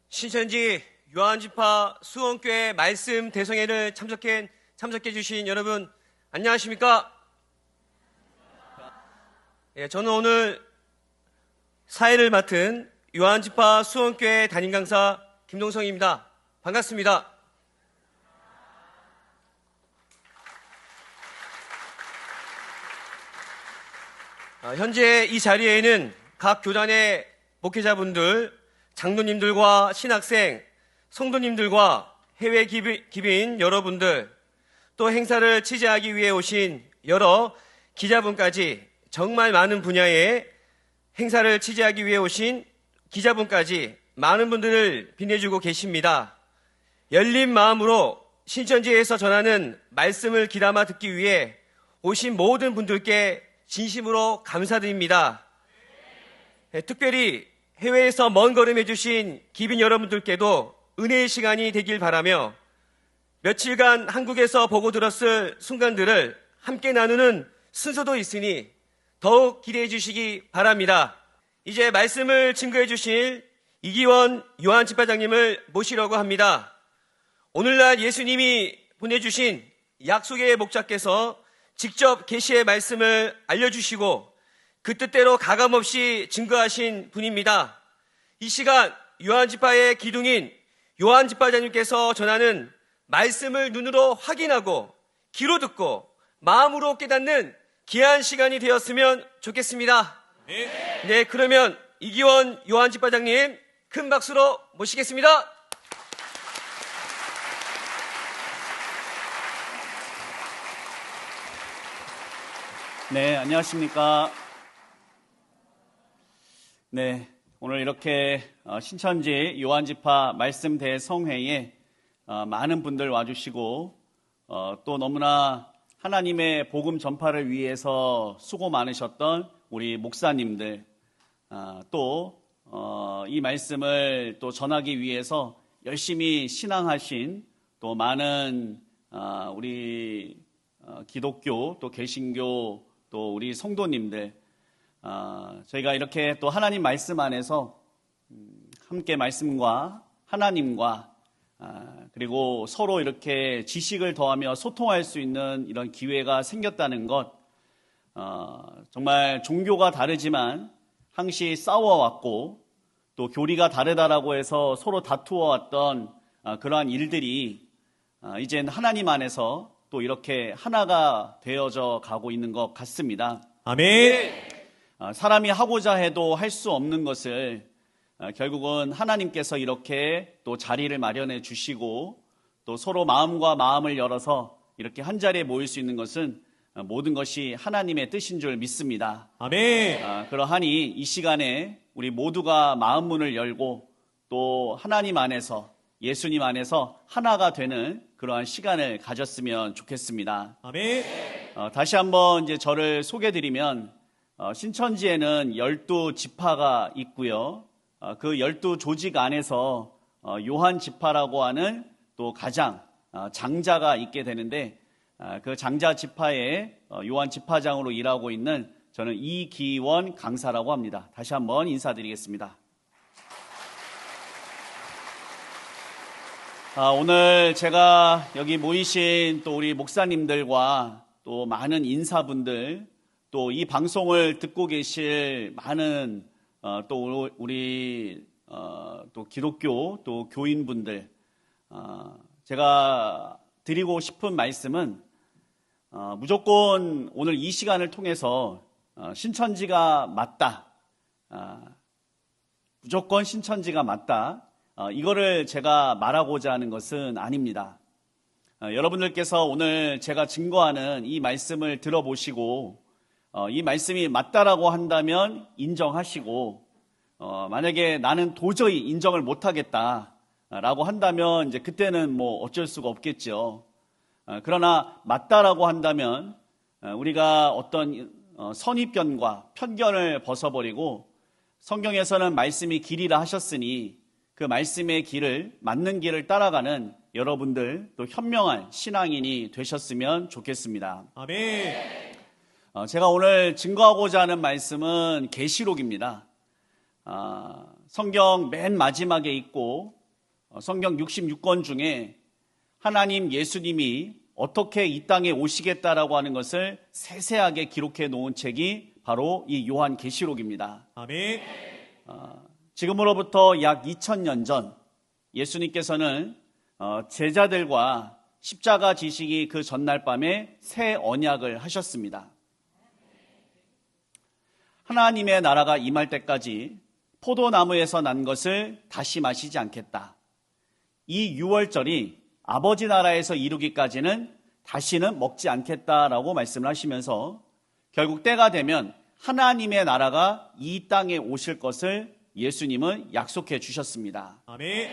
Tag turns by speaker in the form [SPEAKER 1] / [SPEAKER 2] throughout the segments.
[SPEAKER 1] 신천지 요한지파 수원교회 말씀 대성회를 참석해 주신 여러분 안녕하십니까? 저는 오늘 사회를 맡은 요한지파 수원교회 담임 강사 김동성입니다. 반갑습니다. 현재 이 자리에는 각 교단의 목회자분들, 장로님들과 신학생, 성도님들과 해외 기빈 여러분들, 또 행사를 취재하기 위해 오신 여러 기자분까지, 정말 많은 분야의 행사를 취재하기 위해 오신 기자분까지 많은 분들을 빛내주고 계십니다. 열린 마음으로 신천지에서 전하는 말씀을 귀담아 듣기 위해 오신 모든 분들께 진심으로 감사드립니다. 특별히 해외에서 먼 걸음 해주신 기빈 여러분들께도 은혜의 시간이 되길 바라며 며칠간 한국에서 보고 들었을 순간들을 함께 나누는 순서도 있으니 더욱 기대해 주시기 바랍니다. 이제 말씀을 증거해 주실 이기원 요한집파장님을 모시려고 합니다. 오늘날 예수님이 보내주신 약속의 목자께서 직접 계시의 말씀을 알려주시고 그 뜻대로 가감없이 증거하신 분입니다. 이 시간 요한지파의 기둥인 요한집파장님께서 전하는 말씀을 눈으로 확인하고 귀로 듣고 마음으로 깨닫는 귀한 시간이 되었으면 좋겠습니다. 네, 그러면 이기원 요한집파장님 큰 박수로 모시겠습니다.
[SPEAKER 2] 네, 안녕하십니까. 네, 오늘 이렇게 신천지 요한지파 말씀 대성회에 많은 분들 와주시고 또 너무나 하나님의 복음 전파를 위해서 수고 많으셨던 우리 목사님들, 또 이 말씀을 또 전하기 위해서 열심히 신앙하신 또 많은 우리 기독교 또 개신교 또 우리 성도님들, 저희가 이렇게 또 하나님 말씀 안에서 함께 말씀과 하나님과 그리고 서로 이렇게 지식을 더하며 소통할 수 있는 이런 기회가 생겼다는 것, 정말 종교가 다르지만 항시 싸워왔고 또 교리가 다르다라고 해서 서로 다투어왔던 그러한 일들이 이젠 하나님 안에서 또 이렇게 하나가 되어져 가고 있는 것 같습니다.
[SPEAKER 3] 아멘.
[SPEAKER 2] 사람이 하고자 해도 할 수 없는 것을 결국은 하나님께서 이렇게 또 자리를 마련해 주시고 또 서로 마음과 마음을 열어서 이렇게 한 자리에 모일 수 있는 것은 모든 것이 하나님의 뜻인 줄 믿습니다.
[SPEAKER 3] 아멘.
[SPEAKER 2] 그러하니 이 시간에 우리 모두가 마음 문을 열고 또 하나님 안에서 예수님 안에서 하나가 되는 그러한 시간을 가졌으면 좋겠습니다.
[SPEAKER 3] 아멘.
[SPEAKER 2] 다시 한번 이제 저를 소개드리면 신천지에는 12지파가 있고요. 그 12조직 안에서 요한지파라고 하는 또 가장 장자가 있게 되는데 그 장자 지파의 요한지파장으로 일하고 있는 저는 이기원 강사라고 합니다. 다시 한번 인사드리겠습니다. 오늘 제가 여기 모이신 또 우리 목사님들과 또 많은 인사분들 또 이 방송을 듣고 계실 많은 또 우리 또 기독교 또 교인분들, 제가 드리고 싶은 말씀은 무조건 오늘 이 시간을 통해서 신천지가 맞다, 무조건 신천지가 맞다, 이거를 제가 말하고자 하는 것은 아닙니다. 여러분들께서 오늘 제가 증거하는 이 말씀을 들어보시고 이 말씀이 맞다라고 한다면 인정하시고 만약에 나는 도저히 인정을 못하겠다라고 한다면 이제 그때는 뭐 어쩔 수가 없겠죠. 그러나 맞다라고 한다면 우리가 어떤 선입견과 편견을 벗어버리고 성경에서는 말씀이 길이라 하셨으니 그 말씀의 길을, 맞는 길을 따라가는 여러분들 또 현명한 신앙인이 되셨으면 좋겠습니다.
[SPEAKER 3] 아멘.
[SPEAKER 2] 제가 오늘 증거하고자 하는 말씀은 계시록입니다. 성경 맨 마지막에 있고 성경 66권 중에 하나님 예수님이 어떻게 이 땅에 오시겠다라고 하는 것을 세세하게 기록해 놓은 책이 바로 이 요한계시록입니다.
[SPEAKER 3] 아멘.
[SPEAKER 2] 지금으로부터 약 2000년 전 예수님께서는 제자들과 십자가 지시기 그 전날 밤에 새 언약을 하셨습니다. 하나님의 나라가 임할 때까지 포도나무에서 난 것을 다시 마시지 않겠다. 이 유월절이 아버지 나라에서 이루기까지는 다시는 먹지 않겠다라고 말씀을 하시면서 결국 때가 되면 하나님의 나라가 이 땅에 오실 것을 예수님은 약속해 주셨습니다.
[SPEAKER 3] 아멘.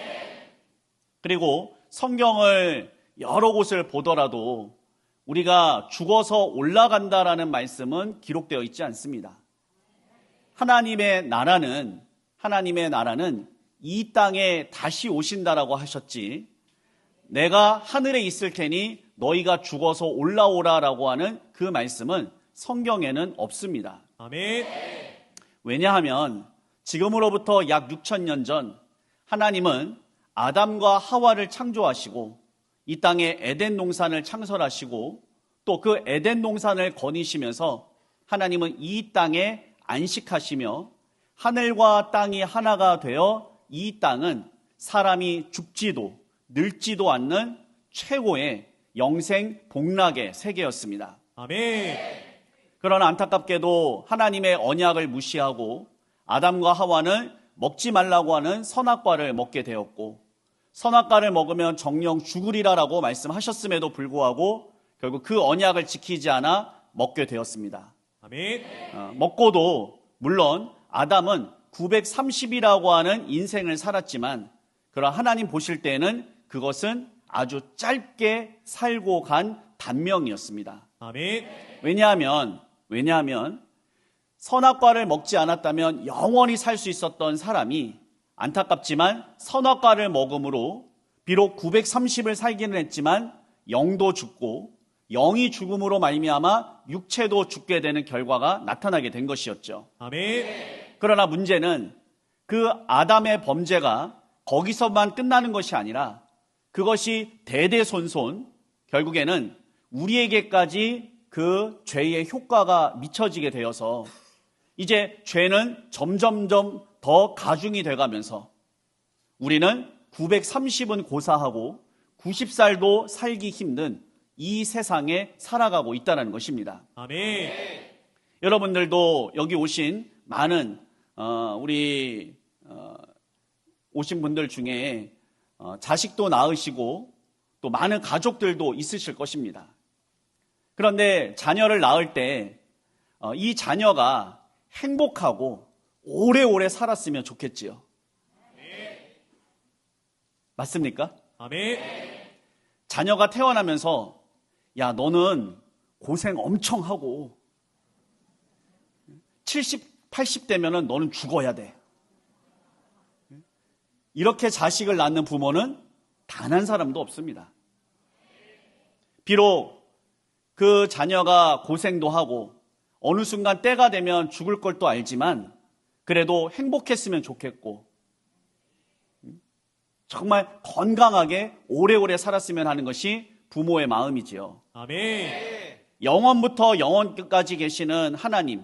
[SPEAKER 2] 그리고 성경을 여러 곳을 보더라도 우리가 죽어서 올라간다라는 말씀은 기록되어 있지 않습니다. 하나님의 나라는 이 땅에 다시 오신다라고 하셨지, 내가 하늘에 있을 테니 너희가 죽어서 올라오라라고 하는 그 말씀은 성경에는 없습니다.
[SPEAKER 3] 아멘.
[SPEAKER 2] 왜냐하면 지금으로부터 약 6,000년 전 하나님은 아담과 하와를 창조하시고 이 땅에 에덴 동산을 창설하시고 또 그 에덴 동산을 거니시면서 하나님은 이 땅에 안식하시며 하늘과 땅이 하나가 되어 이 땅은 사람이 죽지도 늙지도 않는 최고의 영생 복락의 세계였습니다.
[SPEAKER 3] 아멘.
[SPEAKER 2] 그러나 안타깝게도 하나님의 언약을 무시하고 아담과 하와는 먹지 말라고 하는 선악과를 먹게 되었고, 선악과를 먹으면 정령 죽으리라라고 말씀하셨음에도 불구하고 결국 그 언약을 지키지 않아 먹게 되었습니다.
[SPEAKER 3] 아멘.
[SPEAKER 2] 먹고도 물론 아담은 930이라고 하는 인생을 살았지만, 그러나 하나님 보실 때에는 그것은 아주 짧게 살고 간 단명이었습니다.
[SPEAKER 3] 아멘.
[SPEAKER 2] 왜냐하면 선악과를 먹지 않았다면 영원히 살 수 있었던 사람이 안타깝지만 선악과를 먹음으로 비록 930을 살기는 했지만 영도 죽고 영이 죽음으로 말미암아 육체도 죽게 되는 결과가 나타나게 된 것이었죠.
[SPEAKER 3] 아멘.
[SPEAKER 2] 그러나 문제는 그 아담의 범죄가 거기서만 끝나는 것이 아니라 그것이 대대손손 결국에는 우리에게까지 그 죄의 효과가 미쳐지게 되어서 이제 죄는 점점점 더 가중이 돼가면서 우리는 930은 고사하고 90살도 살기 힘든 이 세상에 살아가고 있다는 것입니다.
[SPEAKER 3] 아멘.
[SPEAKER 2] 여러분들도 여기 오신 많은 우리 오신 분들 중에 자식도 낳으시고 또 많은 가족들도 있으실 것입니다. 그런데 자녀를 낳을 때 이 자녀가 행복하고 오래오래 살았으면 좋겠지요. 맞습니까?
[SPEAKER 3] 아멘.
[SPEAKER 2] 자녀가 태어나면서 야, 너는 고생 엄청 하고 70, 80 되면은 너는 죽어야 돼. 이렇게 자식을 낳는 부모는 단 한 사람도 없습니다. 비록 그 자녀가 고생도 하고 어느 순간 때가 되면 죽을 걸 또 알지만 그래도 행복했으면 좋겠고 정말 건강하게 오래오래 살았으면 하는 것이 부모의 마음이지요.
[SPEAKER 3] 아멘.
[SPEAKER 2] 영원부터 영원까지 계시는 하나님,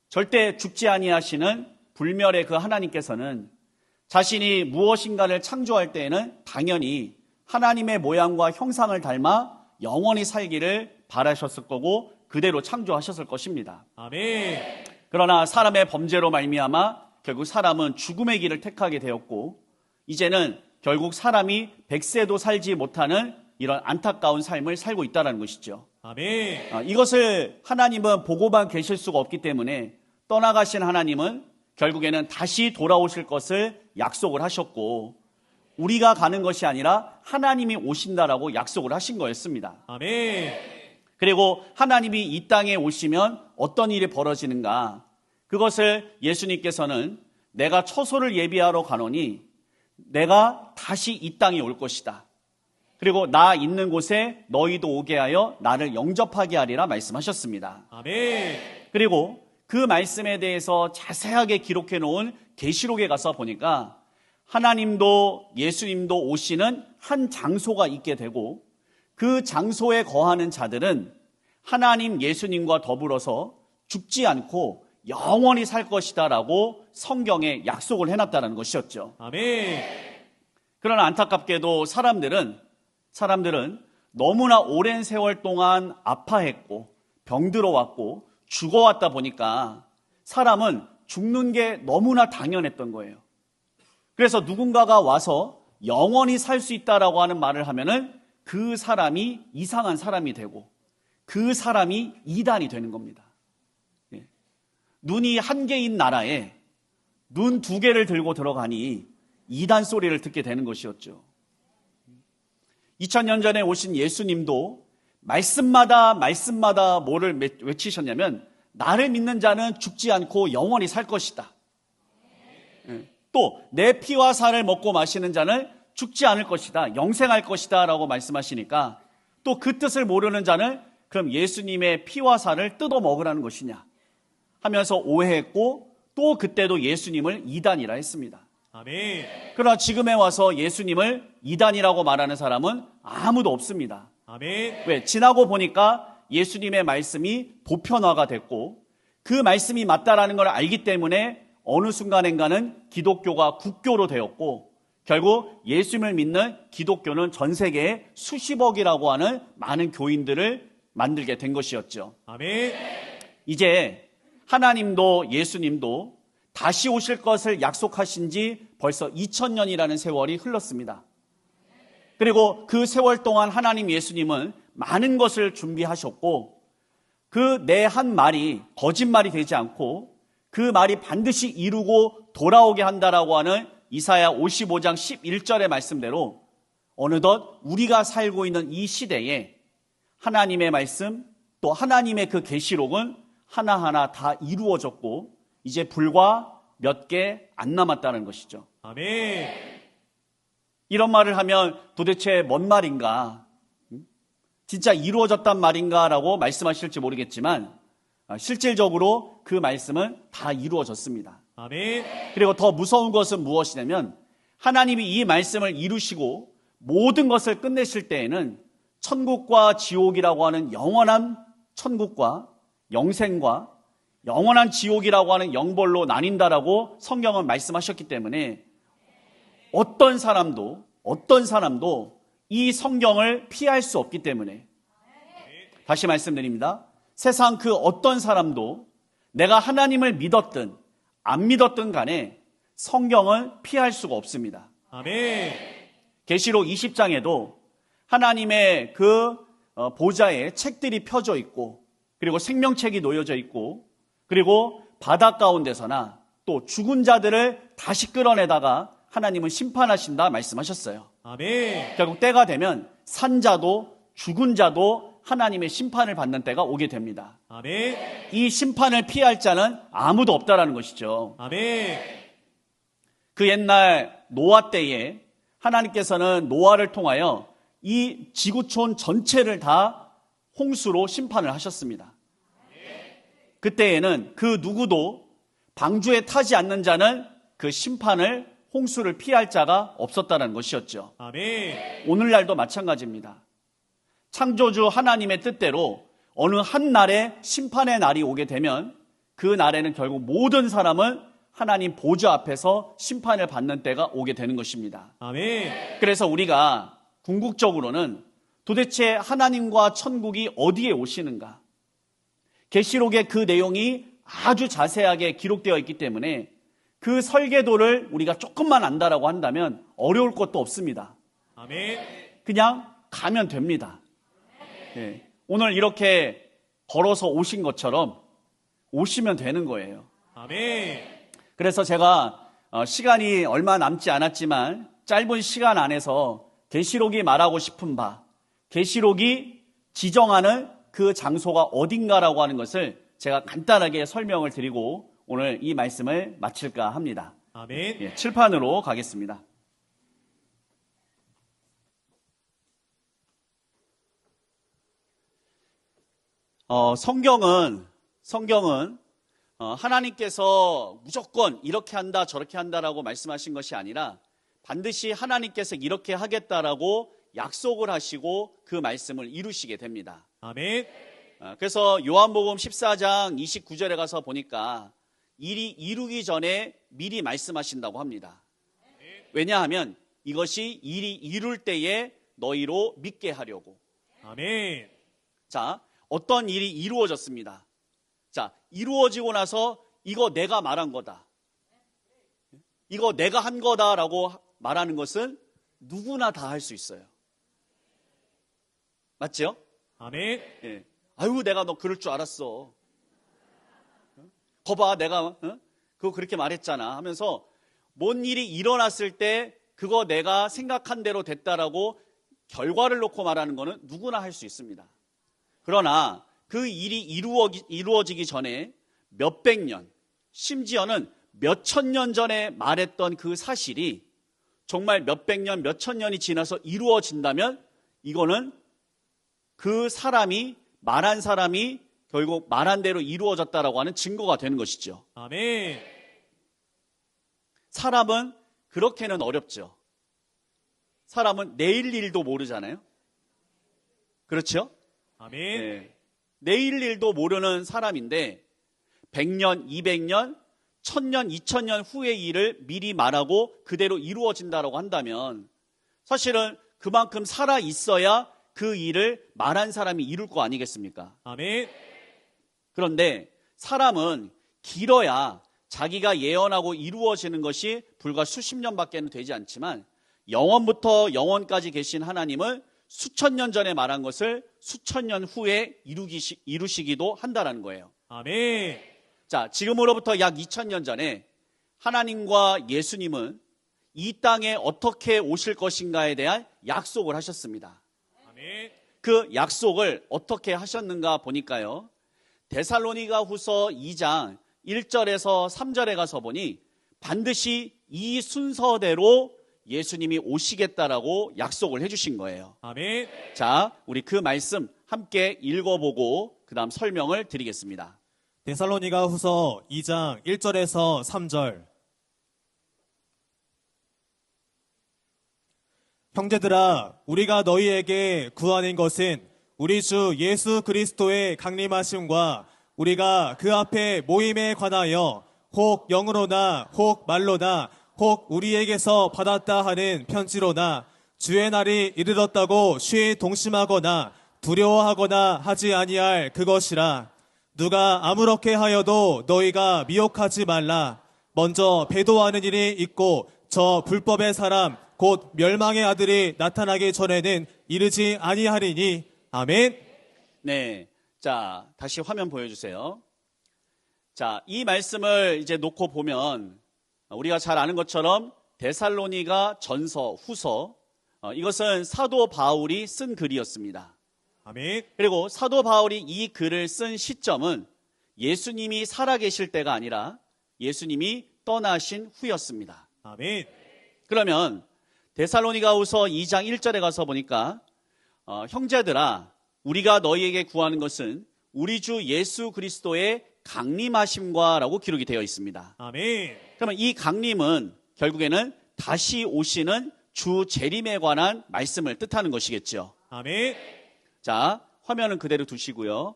[SPEAKER 2] 절대 죽지 아니하시는 불멸의 그 하나님께서는 자신이 무엇인가를 창조할 때에는 당연히 하나님의 모양과 형상을 닮아 영원히 살기를 바라셨을 거고 그대로 창조하셨을 것입니다.
[SPEAKER 3] 아멘.
[SPEAKER 2] 그러나 사람의 범죄로 말미암아 결국 사람은 죽음의 길을 택하게 되었고 이제는 결국 사람이 100세도 살지 못하는 이런 안타까운 삶을 살고 있다는 것이죠.
[SPEAKER 3] 아멘.
[SPEAKER 2] 이것을 하나님은 보고만 계실 수가 없기 때문에 떠나가신 하나님은 결국에는 다시 돌아오실 것을 약속을 하셨고 우리가 가는 것이 아니라 하나님이 오신다라고 약속을 하신 거였습니다.
[SPEAKER 3] 아멘.
[SPEAKER 2] 그리고 하나님이 이 땅에 오시면 어떤 일이 벌어지는가? 그것을 예수님께서는 내가 처소를 예비하러 가노니 내가 다시 이 땅에 올 것이다. 그리고 나 있는 곳에 너희도 오게 하여 나를 영접하게 하리라 말씀하셨습니다.
[SPEAKER 3] 아멘.
[SPEAKER 2] 그리고 그 말씀에 대해서 자세하게 기록해 놓은 계시록에 가서 보니까 하나님도 예수님도 오시는 한 장소가 있게 되고 그 장소에 거하는 자들은 하나님 예수님과 더불어서 죽지 않고 영원히 살 것이다 라고 성경에 약속을 해놨다는 것이었죠.
[SPEAKER 3] 아멘.
[SPEAKER 2] 그러나 안타깝게도 사람들은 너무나 오랜 세월 동안 아파했고 병들어왔고 죽어왔다 보니까 사람은 죽는 게 너무나 당연했던 거예요. 그래서 누군가가 와서 영원히 살 수 있다라고 하는 말을 하면은 그 사람이 이상한 사람이 되고 그 사람이 이단이 되는 겁니다. 예. 눈이 한 개인 나라에 눈 두 개를 들고 들어가니 이단 소리를 듣게 되는 것이었죠. 2000년 전에 오신 예수님도 말씀마다 뭐를 외치셨냐면 나를 믿는 자는 죽지 않고 영원히 살 것이다. 또 내 피와 살을 먹고 마시는 자는 죽지 않을 것이다. 영생할 것이다 라고 말씀하시니까 또 그 뜻을 모르는 자는 그럼 예수님의 피와 살을 뜯어 먹으라는 것이냐 하면서 오해했고 또 그때도 예수님을 이단이라 했습니다.
[SPEAKER 3] 아멘.
[SPEAKER 2] 그러나 지금에 와서 예수님을 이단이라고 말하는 사람은 아무도 없습니다.
[SPEAKER 3] 아멘.
[SPEAKER 2] 왜? 지나고 보니까 예수님의 말씀이 보편화가 됐고 그 말씀이 맞다라는 걸 알기 때문에 어느 순간인가는 기독교가 국교로 되었고 결국 예수님을 믿는 기독교는 전 세계에 수십억이라고 하는 많은 교인들을 만들게 된 것이었죠.
[SPEAKER 3] 아멘.
[SPEAKER 2] 이제 하나님도 예수님도 다시 오실 것을 약속하신 지 벌써 2000년이라는 세월이 흘렀습니다. 그리고 그 세월 동안 하나님 예수님은 많은 것을 준비하셨고 그 내 한 말이 거짓말이 되지 않고 그 말이 반드시 이루고 돌아오게 한다라고 하는 이사야 55장 11절의 말씀대로 어느덧 우리가 살고 있는 이 시대에 하나님의 말씀 또 하나님의 그 계시록은 하나하나 다 이루어졌고 이제 불과 몇 개 안 남았다는 것이죠.
[SPEAKER 3] 아멘.
[SPEAKER 2] 이런 말을 하면 도대체 뭔 말인가? 진짜 이루어졌단 말인가라고 말씀하실지 모르겠지만 실질적으로 그 말씀은 다 이루어졌습니다.
[SPEAKER 3] 아멘.
[SPEAKER 2] 그리고 더 무서운 것은 무엇이냐면 하나님이 이 말씀을 이루시고 모든 것을 끝내실 때에는 천국과 지옥이라고 하는 영원한 천국과 영생과 영원한 지옥이라고 하는 영벌로 나뉜다라고 성경은 말씀하셨기 때문에 어떤 사람도 이 성경을 피할 수 없기 때문에 다시 말씀드립니다. 세상 그 어떤 사람도 내가 하나님을 믿었든 안 믿었든 간에 성경을 피할 수가 없습니다.
[SPEAKER 3] 아멘.
[SPEAKER 2] 계시록 20장에도 하나님의 그 보좌에 책들이 펴져 있고 그리고 생명책이 놓여져 있고 그리고 바다 가운데서나 또 죽은 자들을 다시 끌어내다가 하나님은 심판하신다 말씀하셨어요.
[SPEAKER 3] 아멘.
[SPEAKER 2] 결국 때가 되면 산자도 죽은 자도 하나님의 심판을 받는 때가 오게 됩니다.
[SPEAKER 3] 아멘.
[SPEAKER 2] 이 심판을 피할 자는 아무도 없다라는 것이죠.
[SPEAKER 3] 아멘.
[SPEAKER 2] 그 옛날 노아 때에 하나님께서는 노아를 통하여 이 지구촌 전체를 다 홍수로 심판을 하셨습니다. 그때에는 그 누구도 방주에 타지 않는 자는 그 심판을 홍수를 피할 자가 없었다는 것이었죠.
[SPEAKER 3] 아멘.
[SPEAKER 2] 오늘날도 마찬가지입니다. 창조주 하나님의 뜻대로 어느 한 날에 심판의 날이 오게 되면 그 날에는 결국 모든 사람은 하나님 보좌 앞에서 심판을 받는 때가 오게 되는 것입니다.
[SPEAKER 3] 아멘.
[SPEAKER 2] 그래서 우리가 궁극적으로는 도대체 하나님과 천국이 어디에 오시는가? 계시록의 그 내용이 아주 자세하게 기록되어 있기 때문에 그 설계도를 우리가 조금만 안다라고 한다면 어려울 것도 없습니다.
[SPEAKER 3] 아멘.
[SPEAKER 2] 그냥 가면 됩니다. 네. 오늘 이렇게 걸어서 오신 것처럼 오시면 되는 거예요.
[SPEAKER 3] 아멘.
[SPEAKER 2] 그래서 제가 시간이 얼마 남지 않았지만 짧은 시간 안에서 계시록이 말하고 싶은 바, 계시록이 지정하는 그 장소가 어딘가라고 하는 것을 제가 간단하게 설명을 드리고 오늘 이 말씀을 마칠까 합니다.
[SPEAKER 3] 아멘.
[SPEAKER 2] 예, 칠판으로 가겠습니다. 성경은 하나님께서 무조건 이렇게 한다 저렇게 한다라고 말씀하신 것이 아니라 반드시 하나님께서 이렇게 하겠다라고 약속을 하시고 그 말씀을 이루시게 됩니다.
[SPEAKER 3] 아멘.
[SPEAKER 2] 그래서 요한복음 14장 29절에 가서 보니까 일이 이루기 전에 미리 말씀하신다고 합니다. 왜냐하면 이것이 일이 이룰 때에 너희로 믿게 하려고.
[SPEAKER 3] 아멘.
[SPEAKER 2] 자, 어떤 일이 이루어졌습니다. 자, 이루어지고 나서 이거 내가 말한 거다. 이거 내가 한 거다라고 말하는 것은 누구나 다 할 수 있어요. 맞죠?
[SPEAKER 3] 아멘.
[SPEAKER 2] 예. 아유, 내가 너 그럴 줄 알았어. 거봐, 내가 그거 그렇게 말했잖아 하면서 뭔 일이 일어났을 때 그거 내가 생각한 대로 됐다라고 결과를 놓고 말하는 거는 누구나 할 수 있습니다. 그러나 그 일이 이루어지기 전에 몇백 년, 심지어는 몇천 년 전에 말했던 그 사실이 정말 몇백 년, 몇천 년이 지나서 이루어진다면 이거는 그 사람이 말한 사람이 결국 말한 대로 이루어졌다라고 하는 증거가 되는 것이죠.
[SPEAKER 3] 아멘.
[SPEAKER 2] 사람은 그렇게는 어렵죠. 사람은 내일 일도 모르잖아요. 그렇죠?
[SPEAKER 3] 아멘.
[SPEAKER 2] 네. 내일 일도 모르는 사람인데 100년, 200년, 1000년, 2000년 후의 일을 미리 말하고 그대로 이루어진다라고 한다면 사실은 그만큼 살아 있어야 그 일을 말한 사람이 이룰 거 아니겠습니까?
[SPEAKER 3] 아멘.
[SPEAKER 2] 그런데 사람은 길어야 자기가 예언하고 이루어지는 것이 불과 수십 년밖에 되지 않지만 영원부터 영원까지 계신 하나님은 수천 년 전에 말한 것을 수천 년 후에 이루시기도 한다라는 거예요.
[SPEAKER 3] 아멘.
[SPEAKER 2] 자, 지금으로부터 약 2000년 전에 하나님과 예수님은 이 땅에 어떻게 오실 것인가에 대한 약속을 하셨습니다.
[SPEAKER 3] 아멘.
[SPEAKER 2] 그 약속을 어떻게 하셨는가 보니까요. 데살로니가 후서 2장 1절에서 3절에 가서 보니 반드시 이 순서대로 예수님이 오시겠다라고 약속을 해주신 거예요.
[SPEAKER 3] 아멘.
[SPEAKER 2] 자, 우리 그 말씀 함께 읽어보고 그 다음 설명을 드리겠습니다.
[SPEAKER 3] 데살로니가 후서 2장 1절에서 3절. 형제들아, 우리가 너희에게 구하는 것은 우리 주 예수 그리스도의 강림하심과 우리가 그 앞에 모임에 관하여 혹 영으로나 혹 말로나 혹 우리에게서 받았다 하는 편지로나 주의 날이 이르렀다고 쉬이 동심하거나 두려워하거나 하지 아니할 그것이라. 누가 아무렇게 하여도 너희가 미혹하지 말라. 먼저 배도하는 일이 있고 저 불법의 사람 곧 멸망의 아들이 나타나기 전에는 이르지 아니하리니. 아멘.
[SPEAKER 2] 네. 자, 다시 화면 보여주세요. 자, 이 말씀을 이제 놓고 보면 우리가 잘 아는 것처럼 데살로니가 전서, 후서, 이것은 사도 바울이 쓴 글이었습니다.
[SPEAKER 3] 아멘.
[SPEAKER 2] 그리고 사도 바울이 이 글을 쓴 시점은 예수님이 살아계실 때가 아니라 예수님이 떠나신 후였습니다.
[SPEAKER 3] 아멘.
[SPEAKER 2] 그러면 데살로니가후서 2장 1절에 가서 보니까 형제들아, 우리가 너희에게 구하는 것은 우리 주 예수 그리스도의 강림하심과라고 기록이 되어 있습니다.
[SPEAKER 3] 아멘.
[SPEAKER 2] 그러면 이 강림은 결국에는 다시 오시는 주 재림에 관한 말씀을 뜻하는 것이겠죠.
[SPEAKER 3] 아멘.
[SPEAKER 2] 자, 화면은 그대로 두시고요.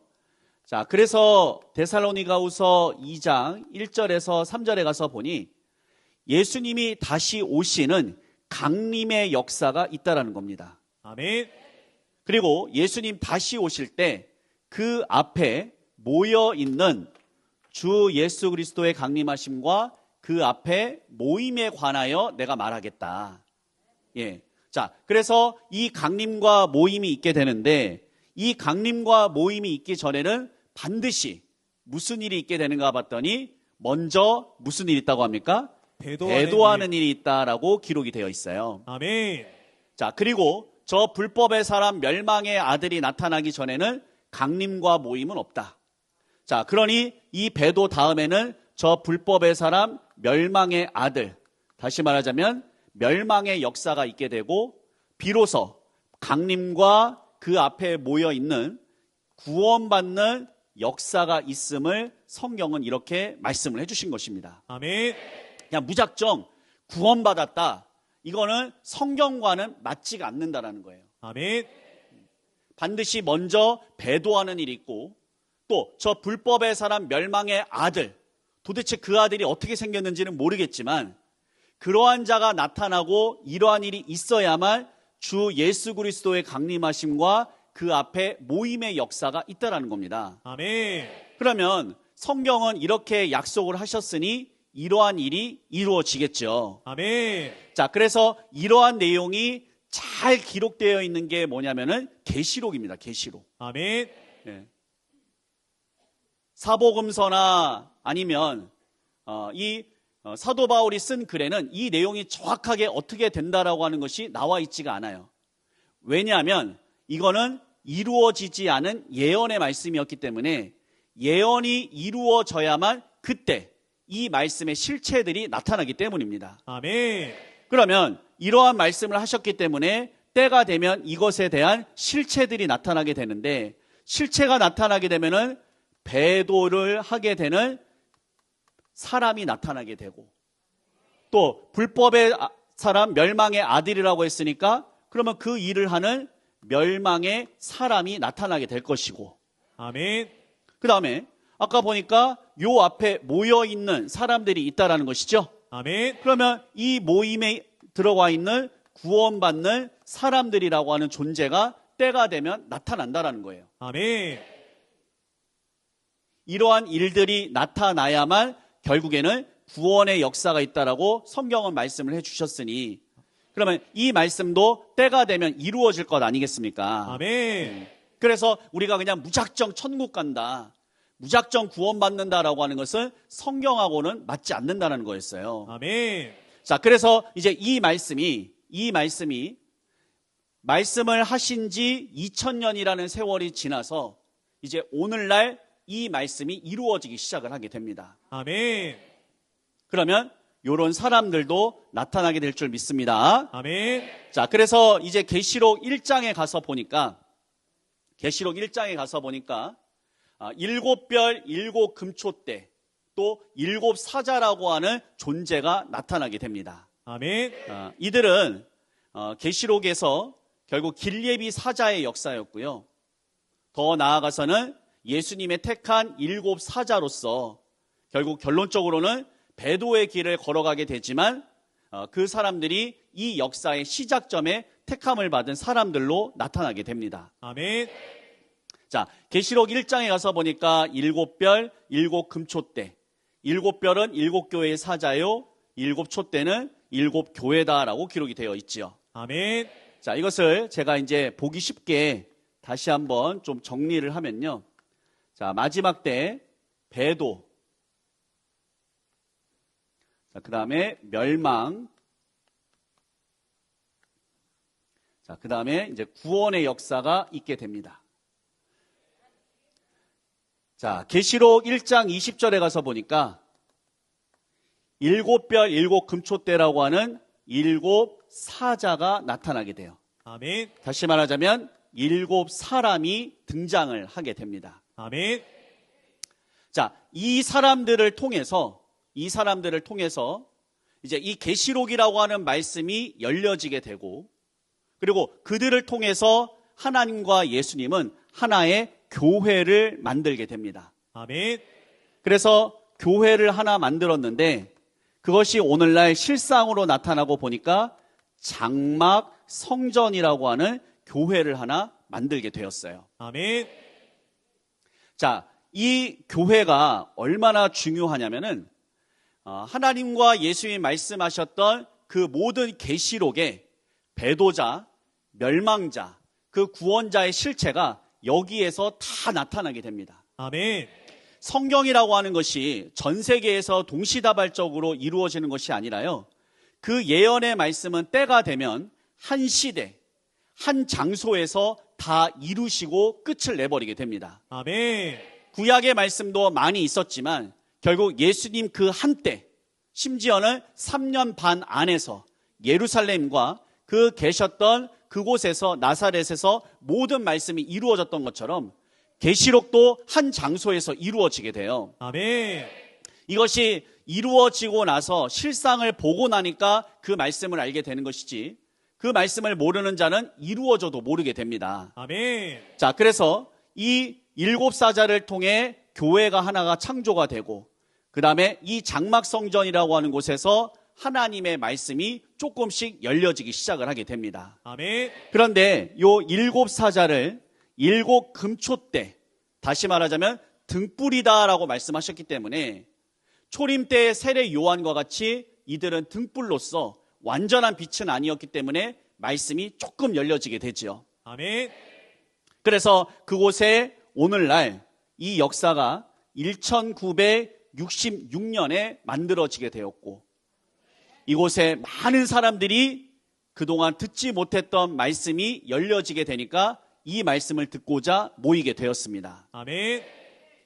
[SPEAKER 2] 자, 그래서 데살로니가후서 2장 1절에서 3절에 가서 보니 예수님이 다시 오시는 강림의 역사가 있다라는 겁니다.
[SPEAKER 3] 아멘.
[SPEAKER 2] 그리고 예수님 다시 오실 때 그 앞에 모여 있는 주 예수 그리스도의 강림하심과 그 앞에 모임에 관하여 내가 말하겠다. 예. 자, 그래서 이 강림과 모임이 있게 되는데 이 강림과 모임이 있기 전에는 반드시 무슨 일이 있게 되는가 봤더니 먼저 무슨 일이 있다고 합니까? 배도하는 일이 있다라고 기록이 되어 있어요.
[SPEAKER 3] 아멘.
[SPEAKER 2] 자, 그리고 저 불법의 사람 멸망의 아들이 나타나기 전에는 강림과 모임은 없다. 자, 그러니 이 배도 다음에는 저 불법의 사람 멸망의 아들, 다시 말하자면 멸망의 역사가 있게 되고 비로소 강림과 그 앞에 모여 있는 구원받는 역사가 있음을 성경은 이렇게 말씀을 해주신 것입니다.
[SPEAKER 3] 아멘.
[SPEAKER 2] 그냥 무작정 구원받았다, 이거는 성경과는 맞지가 않는다라는 거예요.
[SPEAKER 3] 아멘.
[SPEAKER 2] 반드시 먼저 배도하는 일이 있고 또 저 불법의 사람 멸망의 아들, 도대체 그 아들이 어떻게 생겼는지는 모르겠지만 그러한 자가 나타나고 이러한 일이 있어야만 주 예수 그리스도의 강림하심과 그 앞에 모임의 역사가 있다라는 겁니다.
[SPEAKER 3] 아멘.
[SPEAKER 2] 그러면 성경은 이렇게 약속을 하셨으니 이러한 일이 이루어지겠죠.
[SPEAKER 3] 아멘.
[SPEAKER 2] 자, 그래서 이러한 내용이 잘 기록되어 있는 게 뭐냐면은 계시록입니다. 계시록.
[SPEAKER 3] 아멘.
[SPEAKER 2] 예. 사복음서나 아니면 이 사도 바울이 쓴 글에는 이 내용이 정확하게 어떻게 된다라고 하는 것이 나와 있지가 않아요. 왜냐하면 이거는 이루어지지 않은 예언의 말씀이었기 때문에 예언이 이루어져야만 그때 이 말씀의 실체들이 나타나기 때문입니다.
[SPEAKER 3] 아멘.
[SPEAKER 2] 그러면 이러한 말씀을 하셨기 때문에 때가 되면 이것에 대한 실체들이 나타나게 되는데 실체가 나타나게 되면은 배도를 하게 되는 사람이 나타나게 되고 또 불법의 사람 멸망의 아들이라고 했으니까 그러면 그 일을 하는 멸망의 사람이 나타나게 될 것이고
[SPEAKER 3] 아멘.
[SPEAKER 2] 그 다음에 아까 보니까 요 앞에 모여있는 사람들이 있다라는 것이죠.
[SPEAKER 3] 아멘.
[SPEAKER 2] 그러면 이 모임에 들어와 있는 구원받는 사람들이라고 하는 존재가 때가 되면 나타난다라는 거예요.
[SPEAKER 3] 아멘.
[SPEAKER 2] 이러한 일들이 나타나야만 결국에는 구원의 역사가 있다라고 성경은 말씀을 해주셨으니 그러면 이 말씀도 때가 되면 이루어질 것 아니겠습니까?
[SPEAKER 3] 아멘.
[SPEAKER 2] 그래서 우리가 그냥 무작정 천국 간다, 무작정 구원받는다라고 하는 것은 성경하고는 맞지 않는다는 거였어요.
[SPEAKER 3] 아멘.
[SPEAKER 2] 자, 그래서 이제 이 말씀이 말씀을 하신 지 2000년이라는 세월이 지나서 이제 오늘날 이 말씀이 이루어지기 시작을 하게 됩니다.
[SPEAKER 3] 아멘.
[SPEAKER 2] 그러면 이런 사람들도 나타나게 될 줄 믿습니다.
[SPEAKER 3] 아멘.
[SPEAKER 2] 자, 그래서 이제 계시록 1장에 가서 보니까 일곱 별, 일곱 금초대, 또 일곱 사자라고 하는 존재가 나타나게 됩니다.
[SPEAKER 3] 아멘.
[SPEAKER 2] 이들은 계시록에서 결국 길예비 사자의 역사였고요. 더 나아가서는 예수님의 택한 일곱 사자로서 결국 결론적으로는 배도의 길을 걸어가게 되지만 그 사람들이 이 역사의 시작점에 택함을 받은 사람들로 나타나게 됩니다.
[SPEAKER 3] 아멘.
[SPEAKER 2] 자, 계시록 1장에 가서 보니까 일곱 별, 일곱 금초대. 일곱 별은 일곱 교회의 사자요, 일곱 촛대는 일곱 교회다라고 기록이 되어 있지요.
[SPEAKER 3] 아멘.
[SPEAKER 2] 자, 이것을 제가 이제 보기 쉽게 다시 한번 좀 정리를 하면요. 자, 마지막 때 배도, 자, 그 다음에 멸망, 자, 그 다음에 이제 구원의 역사가 있게 됩니다. 자, 계시록 1장 20절에 가서 보니까 일곱 별, 일곱 금초대라고 하는 일곱 사자가 나타나게 돼요.
[SPEAKER 3] 아멘.
[SPEAKER 2] 다시 말하자면 일곱 사람이 등장을 하게 됩니다.
[SPEAKER 3] 아멘.
[SPEAKER 2] 자, 이 사람들을 통해서 이제 이 계시록이라고 하는 말씀이 열려지게 되고 그리고 그들을 통해서 하나님과 예수님은 하나의 교회를 만들게 됩니다.
[SPEAKER 3] 아멘.
[SPEAKER 2] 그래서 교회를 하나 만들었는데 그것이 오늘날 실상으로 나타나고 보니까 장막 성전이라고 하는 교회를 하나 만들게 되었어요.
[SPEAKER 3] 아멘.
[SPEAKER 2] 자, 이 교회가 얼마나 중요하냐면은 하나님과 예수님이 말씀하셨던 그 모든 계시록의 배도자, 멸망자, 그 구원자의 실체가 여기에서 다 나타나게 됩니다.
[SPEAKER 3] 아멘.
[SPEAKER 2] 성경이라고 하는 것이 전 세계에서 동시다발적으로 이루어지는 것이 아니라요. 그 예언의 말씀은 때가 되면 한 시대, 한 장소에서 다 이루시고 끝을 내버리게 됩니다.
[SPEAKER 3] 아멘.
[SPEAKER 2] 구약의 말씀도 많이 있었지만 결국 예수님 그 한때, 심지어는 3년 반 안에서 예루살렘과 그 계셨던 그곳에서 나사렛에서 모든 말씀이 이루어졌던 것처럼 계시록도 한 장소에서 이루어지게 돼요.
[SPEAKER 3] 아멘.
[SPEAKER 2] 이것이 이루어지고 나서 실상을 보고 나니까 그 말씀을 알게 되는 것이지, 그 말씀을 모르는 자는 이루어져도 모르게 됩니다.
[SPEAKER 3] 아멘.
[SPEAKER 2] 자, 그래서 이 7사자를 통해 교회가 하나가 창조가 되고, 그 다음에 이 장막성전이라고 하는 곳에서 하나님의 말씀이 조금씩 열려지기 시작을 하게 됩니다.
[SPEAKER 3] 아멘.
[SPEAKER 2] 그런데 요 7사자를 7금초대, 다시 말하자면 등불이다라고 말씀하셨기 때문에 초림 때의 세례 요한과 같이 이들은 등불로서 완전한 빛은 아니었기 때문에 말씀이 조금 열려지게 되죠.
[SPEAKER 3] 아멘.
[SPEAKER 2] 그래서 그곳에 오늘날 이 역사가 1966년에 만들어지게 되었고, 이곳에 많은 사람들이 그동안 듣지 못했던 말씀이 열려지게 되니까 이 말씀을 듣고자 모이게 되었습니다.
[SPEAKER 3] 아멘.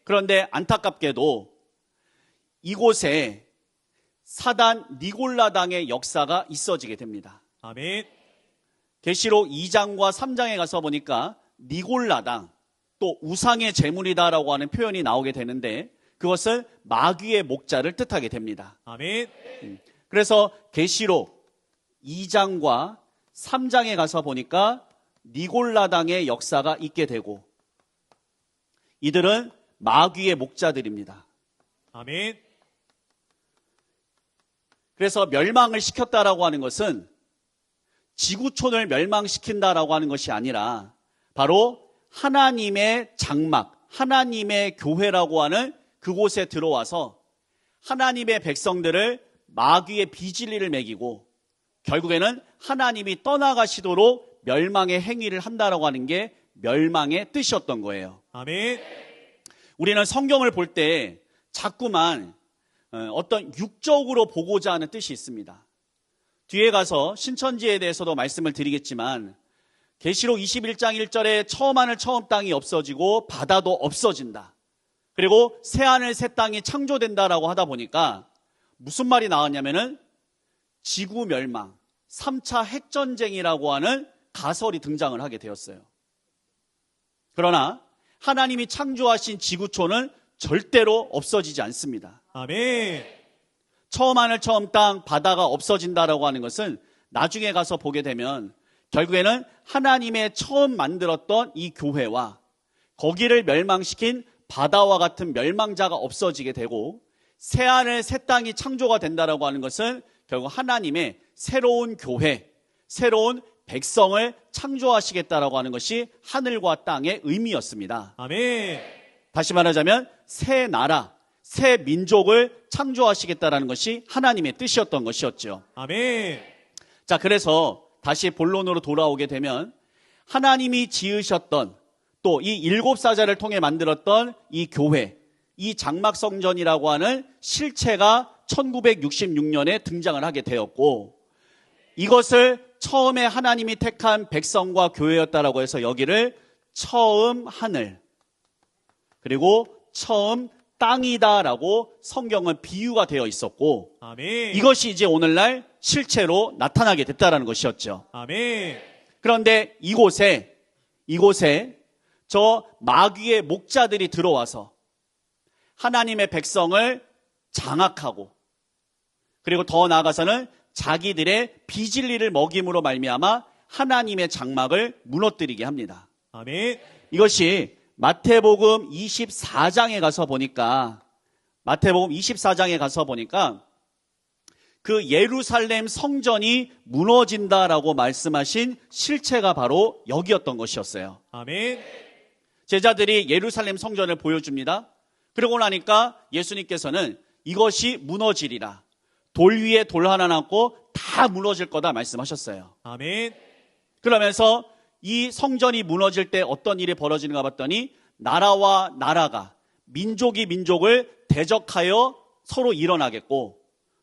[SPEAKER 2] 그런데 안타깝게도 이곳에 사단 니골라당의 역사가 있어지게 됩니다.
[SPEAKER 3] 아멘.
[SPEAKER 2] 계시록 2장과 3장에 가서 보니까 니골라당, 또 우상의 제물이다라고 하는 표현이 나오게 되는데, 그것은 마귀의 목자를 뜻하게 됩니다.
[SPEAKER 3] 아멘.
[SPEAKER 2] 그래서 계시록 2장과 3장에 가서 보니까 니골라당의 역사가 있게 되고, 이들은 마귀의 목자들입니다.
[SPEAKER 3] 아멘.
[SPEAKER 2] 그래서 멸망을 시켰다라고 하는 것은 지구촌을 멸망시킨다라고 하는 것이 아니라 바로 하나님의 장막, 하나님의 교회라고 하는 그곳에 들어와서 하나님의 백성들을 마귀의 비진리를 매기고 결국에는 하나님이 떠나가시도록 멸망의 행위를 한다라고 하는 게 멸망의 뜻이었던 거예요.
[SPEAKER 3] 아멘.
[SPEAKER 2] 우리는 성경을 볼 때 자꾸만 어떤 육적으로 보고자 하는 뜻이 있습니다. 뒤에 가서 신천지에 대해서도 말씀을 드리겠지만, 계시록 21장 1절에 처음 하늘 처음 땅이 없어지고 바다도 없어진다. 그리고 새하늘 새 땅이 창조된다라고 하다 보니까 무슨 말이 나왔냐면은 지구 멸망, 3차 핵전쟁이라고 하는 가설이 등장을 하게 되었어요. 그러나 하나님이 창조하신 지구촌은 절대로 없어지지 않습니다.
[SPEAKER 3] 아멘.
[SPEAKER 2] 처음 하늘 처음 땅 바다가 없어진다라고 하는 것은 나중에 가서 보게 되면 결국에는 하나님의 처음 만들었던 이 교회와 거기를 멸망시킨 바다와 같은 멸망자가 없어지게 되고, 새하늘 새 땅이 창조가 된다라고 하는 것은 결국 하나님의 새로운 교회, 새로운 백성을 창조하시겠다라고 하는 것이 하늘과 땅의 의미였습니다.
[SPEAKER 3] 아멘.
[SPEAKER 2] 다시 말하자면 새 나라, 새 민족을 창조하시겠다라는 것이 하나님의 뜻이었던 것이었죠.
[SPEAKER 3] 아멘.
[SPEAKER 2] 자, 그래서 다시 본론으로 돌아오게 되면 하나님이 지으셨던 또 이 7사자를 통해 만들었던 이 교회, 이 장막성전이라고 하는 실체가 1966년에 등장을 하게 되었고, 이것을 처음에 하나님이 택한 백성과 교회였다라고 해서 여기를 처음 하늘, 그리고 처음 땅이다라고 성경은 비유가 되어 있었고,
[SPEAKER 3] 아멘.
[SPEAKER 2] 이것이 이제 오늘날 실체로 나타나게 됐다라는 것이었죠.
[SPEAKER 3] 아멘.
[SPEAKER 2] 그런데 이곳에 저 마귀의 목자들이 들어와서 하나님의 백성을 장악하고, 그리고 더 나아가서는 자기들의 비진리를 먹임으로 말미암아 하나님의 장막을 무너뜨리게 합니다.
[SPEAKER 3] 아멘.
[SPEAKER 2] 이것이 마태복음 24장에 가서 보니까 그 예루살렘 성전이 무너진다라고 말씀하신 실체가 바로 여기였던 것이었어요.
[SPEAKER 3] 아멘.
[SPEAKER 2] 제자들이 예루살렘 성전을 보여줍니다. 그러고 나니까 예수님께서는 이것이 무너지리라, 돌 위에 돌 하나 남고 다 무너질 거다 말씀하셨어요.
[SPEAKER 3] 아멘.
[SPEAKER 2] 그러면서 이 성전이 무너질 때 어떤 일이 벌어지는가 봤더니 나라와 나라가, 민족이 민족을 대적하여 서로 일어나겠고,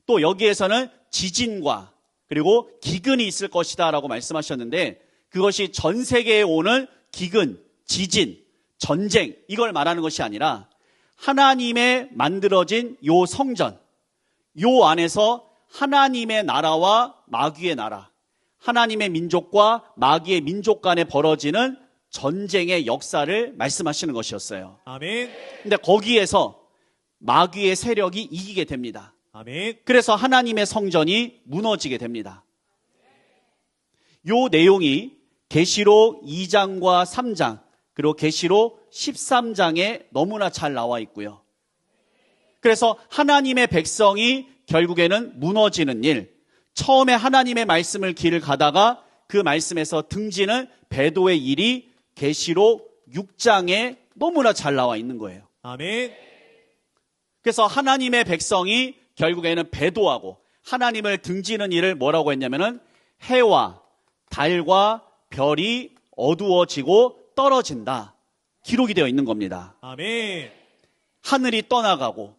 [SPEAKER 2] 또 여기에서는 지진과 그리고 기근이 있을 것이다 라고 말씀하셨는데, 그것이 전 세계에 오는 기근, 지진, 전쟁, 이걸 말하는 것이 아니라 하나님의 만들어진 요 성전, 요 안에서 하나님의 나라와 마귀의 나라, 하나님의 민족과 마귀의 민족 간에 벌어지는 전쟁의 역사를 말씀하시는 것이었어요.
[SPEAKER 3] 아멘.
[SPEAKER 2] 근데 거기에서 마귀의 세력이 이기게 됩니다.
[SPEAKER 3] 아멘.
[SPEAKER 2] 그래서 하나님의 성전이 무너지게 됩니다. 요 내용이 계시록 2장과 3장 그리고 계시록 13장에 너무나 잘 나와 있고요. 그래서 하나님의 백성이 결국에는 무너지는 일, 처음에 하나님의 말씀을 길을 가다가 그 말씀에서 등지는 배도의 일이 계시록 6장에 너무나 잘 나와 있는 거예요.
[SPEAKER 3] 아멘.
[SPEAKER 2] 그래서 하나님의 백성이 결국에는 배도하고 하나님을 등지는 일을 뭐라고 했냐면은 해와 달과 별이 어두워지고 떨어진다. 기록이 되어 있는 겁니다.
[SPEAKER 3] 아멘.
[SPEAKER 2] 하늘이 떠나가고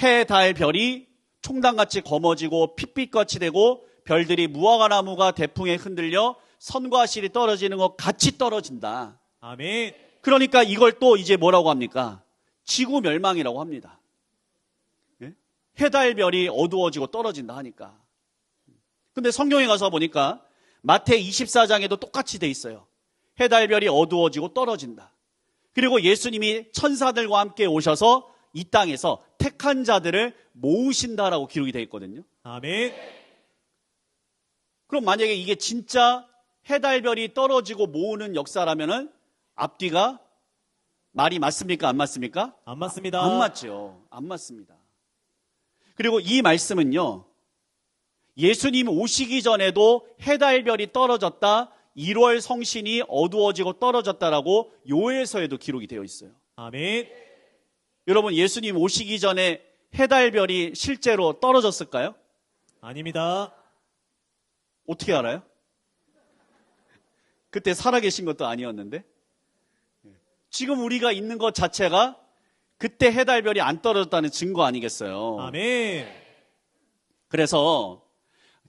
[SPEAKER 2] 해, 달, 별이 총단같이 검어지고 핏빛같이 되고 별들이 무화과 나무가 대풍에 흔들려 선과 실이 떨어지는 것 같이 떨어진다.
[SPEAKER 3] 아멘.
[SPEAKER 2] 그러니까 이걸 또 이제 뭐라고 합니까? 지구 멸망이라고 합니다. 예? 해, 달, 별이 어두워지고 떨어진다 하니까. 근데 성경에 가서 보니까 마태 24장에도 똑같이 돼 있어요. 해, 달, 별이 어두워지고 떨어진다. 그리고 예수님이 천사들과 함께 오셔서 이 땅에서 택한 자들을 모으신다라고 기록이 되어 있거든요.
[SPEAKER 3] 아멘.
[SPEAKER 2] 그럼 만약에 이게 진짜 해, 달, 별이 떨어지고 모으는 역사라면은 앞뒤가 말이 맞습니까? 안 맞습니까?
[SPEAKER 3] 안 맞습니다.
[SPEAKER 2] 안 맞죠. 안 맞습니다. 그리고 이 말씀은요, 예수님 오시기 전에도 해, 달, 별이 떨어졌다, 1월 성신이 어두워지고 떨어졌다라고 요엘서에도 기록이 되어 있어요.
[SPEAKER 3] 아멘.
[SPEAKER 2] 여러분, 예수님 오시기 전에 해, 달, 별이 실제로 떨어졌을까요?
[SPEAKER 3] 아닙니다.
[SPEAKER 2] 어떻게 알아요? 그때 살아계신 것도 아니었는데. 지금 우리가 있는 것 자체가 그때 해, 달, 별이 안 떨어졌다는 증거 아니겠어요?
[SPEAKER 3] 아멘.
[SPEAKER 2] 그래서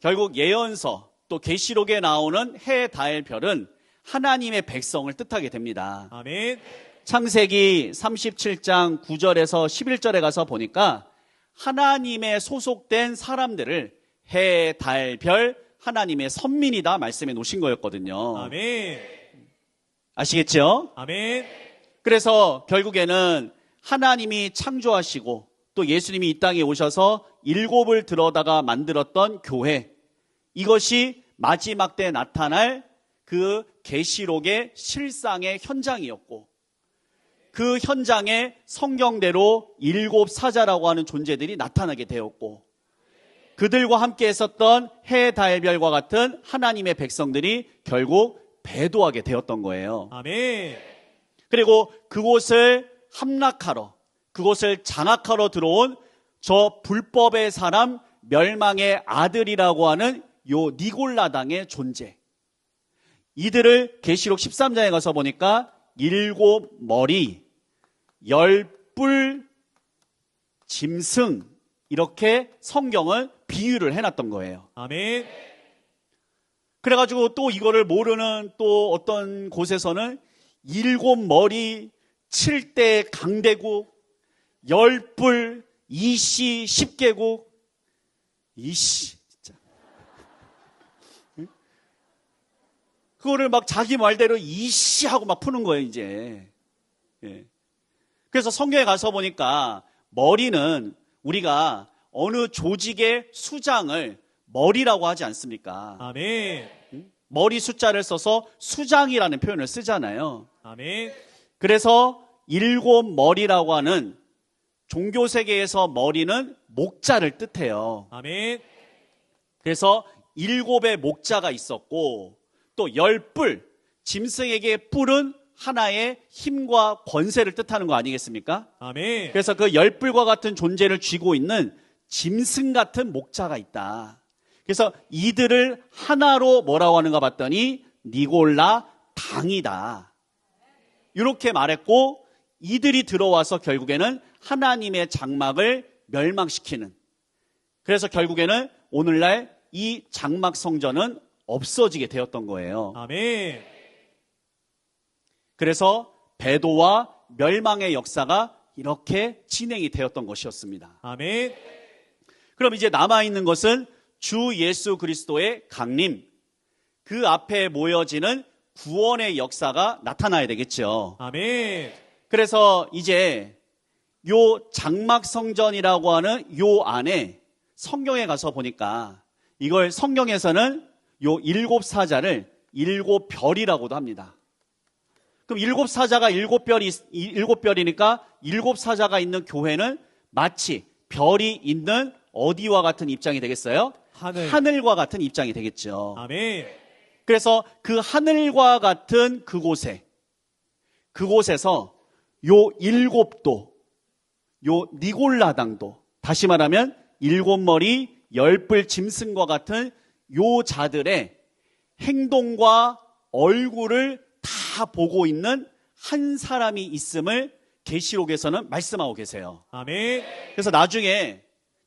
[SPEAKER 2] 결국 예언서 또 계시록에 나오는 해, 달, 별은 하나님의 백성을 뜻하게 됩니다.
[SPEAKER 3] 아멘.
[SPEAKER 2] 창세기 37장 9절에서 11절에 가서 보니까 하나님의 소속된 사람들을 해, 달, 별, 하나님의 선민이다 말씀해 놓으신 거였거든요.
[SPEAKER 3] 아멘.
[SPEAKER 2] 아시겠죠?
[SPEAKER 3] 아멘.
[SPEAKER 2] 그래서 결국에는 하나님이 창조하시고 또 예수님이 이 땅에 오셔서 일곱을 들어다가 만들었던 교회, 이것이 마지막 때 나타날 그 계시록의 실상의 현장이었고, 그 현장에 성경대로 일곱 사자라고 하는 존재들이 나타나게 되었고, 그들과 함께 했었던 해, 달, 별과 같은 하나님의 백성들이 결국 배도하게 되었던 거예요.
[SPEAKER 3] 아멘.
[SPEAKER 2] 그리고 그곳을 함락하러, 그곳을 장악하러 들어온 저 불법의 사람, 멸망의 아들이라고 하는 요 니골라당의 존재, 이들을 계시록 13장에 가서 보니까 일곱 머리, 열뿔, 짐승, 이렇게 성경을 비유를 해놨던 거예요.
[SPEAKER 3] 아멘.
[SPEAKER 2] 그래가지고 또 이거를 모르는 또 어떤 곳에서는 일곱 머리, 7대 강대국, 열뿔, 이씨, 10개국, 이씨, 진짜. 그거를 막 자기 말대로 이씨 하고 막 푸는 거예요, 이제. 예. 그래서 성경에 가서 보니까 머리는 우리가 어느 조직의 수장을 머리라고 하지 않습니까?
[SPEAKER 3] 아멘.
[SPEAKER 2] 머리 숫자를 써서 수장이라는 표현을 쓰잖아요.
[SPEAKER 3] 아멘.
[SPEAKER 2] 그래서 일곱 머리라고 하는 종교 세계에서 머리는 목자를 뜻해요.
[SPEAKER 3] 아멘.
[SPEAKER 2] 그래서 일곱의 목자가 있었고, 또 열뿔, 짐승에게 뿔은 하나의 힘과 권세를 뜻하는 거 아니겠습니까?
[SPEAKER 3] 아멘.
[SPEAKER 2] 그래서 그 열뿔과 같은 존재를 쥐고 있는 짐승 같은 목자가 있다. 그래서 이들을 하나로 뭐라고 하는가 봤더니 니골라 당이다. 이렇게 말했고, 이들이 들어와서 결국에는 하나님의 장막을 멸망시키는, 그래서 결국에는 오늘날 이 장막 성전은 없어지게 되었던 거예요.
[SPEAKER 3] 아멘.
[SPEAKER 2] 그래서 배도와 멸망의 역사가 이렇게 진행이 되었던 것이었습니다.
[SPEAKER 3] 아멘.
[SPEAKER 2] 그럼 이제 남아있는 것은 주 예수 그리스도의 강림, 그 앞에 모여지는 구원의 역사가 나타나야 되겠죠.
[SPEAKER 3] 아멘.
[SPEAKER 2] 그래서 이제 요 장막 성전이라고 하는 요 안에 성경에 가서 보니까 이걸 성경에서는 요 일곱 사자를 일곱 별이라고도 합니다. 그럼 일곱 사자가 일곱 별이니까 일곱 사자가 있는 교회는 마치 별이 있는 어디와 같은 입장이 되겠어요? 하늘과 같은 입장이 되겠죠.
[SPEAKER 3] 아멘.
[SPEAKER 2] 그래서 그 하늘과 같은 그곳에서 요 일곱도, 요 니골라당도, 다시 말하면 일곱 머리 열뿔 짐승과 같은 요 자들의 행동과 얼굴을 다 보고 있는 한 사람이 있음을 계시록에서는 말씀하고 계세요.
[SPEAKER 3] 아멘.
[SPEAKER 2] 그래서 나중에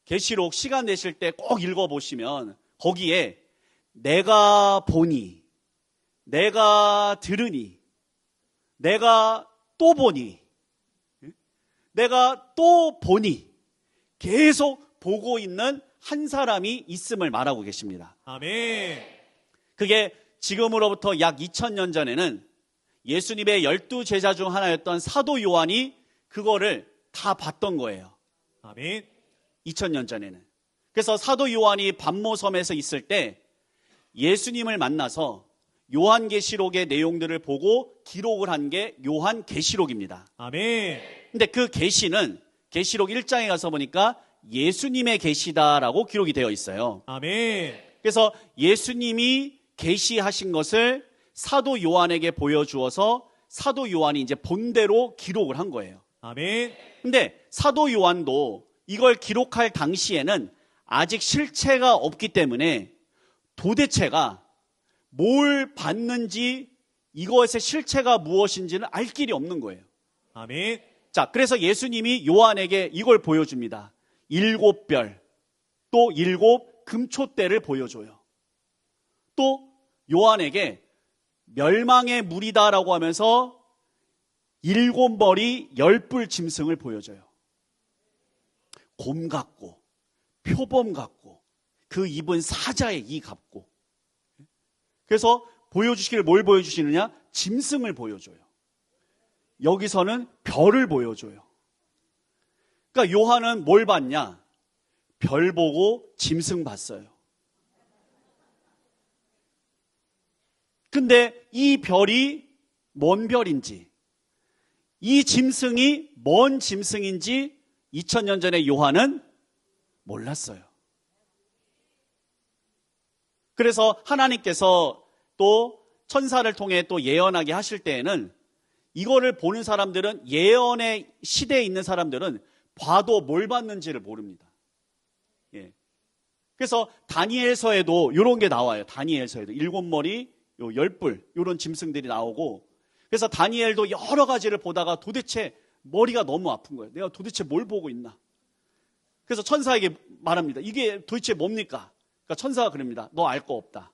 [SPEAKER 2] 계시록 시간 내실 때 꼭 읽어보시면 거기에 내가 보니, 내가 들으니, 내가 또 보니, 내가 또 보니 계속 보고 있는 한 사람이 있음을 말하고 계십니다.
[SPEAKER 3] 아멘.
[SPEAKER 2] 그게 지금으로부터 약 2000년 전에는 예수님의 12제자 중 하나였던 사도 요한이 그거를 다 봤던 거예요.
[SPEAKER 3] 아멘.
[SPEAKER 2] 2000년 전에는. 그래서 사도 요한이 반모섬에서 있을 때 예수님을 만나서 요한계시록의 내용들을 보고 기록을 한 게 요한계시록입니다.
[SPEAKER 3] 아멘.
[SPEAKER 2] 근데 그 계시는 계시록 1장에 가서 보니까 예수님의 계시다라고 기록이 되어 있어요.
[SPEAKER 3] 아멘.
[SPEAKER 2] 그래서 예수님이 계시하신 것을 사도 요한에게 보여주어서 사도 요한이 이제 본대로 기록을 한 거예요.
[SPEAKER 3] 아멘.
[SPEAKER 2] 근데 사도 요한도 이걸 기록할 당시에는 아직 실체가 없기 때문에 도대체가 뭘 봤는지 이것의 실체가 무엇인지는 알 길이 없는 거예요.
[SPEAKER 3] 아멘.
[SPEAKER 2] 자, 그래서 예수님이 요한에게 이걸 보여줍니다. 일곱 별, 또 일곱 금초대를 보여줘요. 또 요한에게 멸망의 물이다라고 하면서 일곱 머리 열뿔 짐승을 보여줘요. 곰 같고 표범 같고 그 입은 사자의 이 같고. 그래서 보여주시기를 뭘 보여주시느냐? 짐승을 보여줘요. 여기서는 별을 보여줘요. 그러니까 요한은 뭘 봤냐? 별 보고 짐승 봤어요. 근데 이 별이 뭔 별인지, 이 짐승이 뭔 짐승인지 2000년 전에 요한은 몰랐어요. 그래서 하나님께서 또 천사를 통해 또 예언하게 하실 때에는 이거를 보는 사람들은, 예언의 시대에 있는 사람들은 봐도 뭘 봤는지를 모릅니다. 예. 그래서 다니엘서에도 이런 게 나와요. 다니엘서에도 일곱 머리, 요 열뿔, 이런 짐승들이 나오고, 그래서 다니엘도 여러 가지를 보다가 도대체 머리가 너무 아픈 거예요. 내가 도대체 뭘 보고 있나? 그래서 천사에게 말합니다. 이게 도대체 뭡니까? 그러니까 천사가 그럽니다. 너 알 거 없다.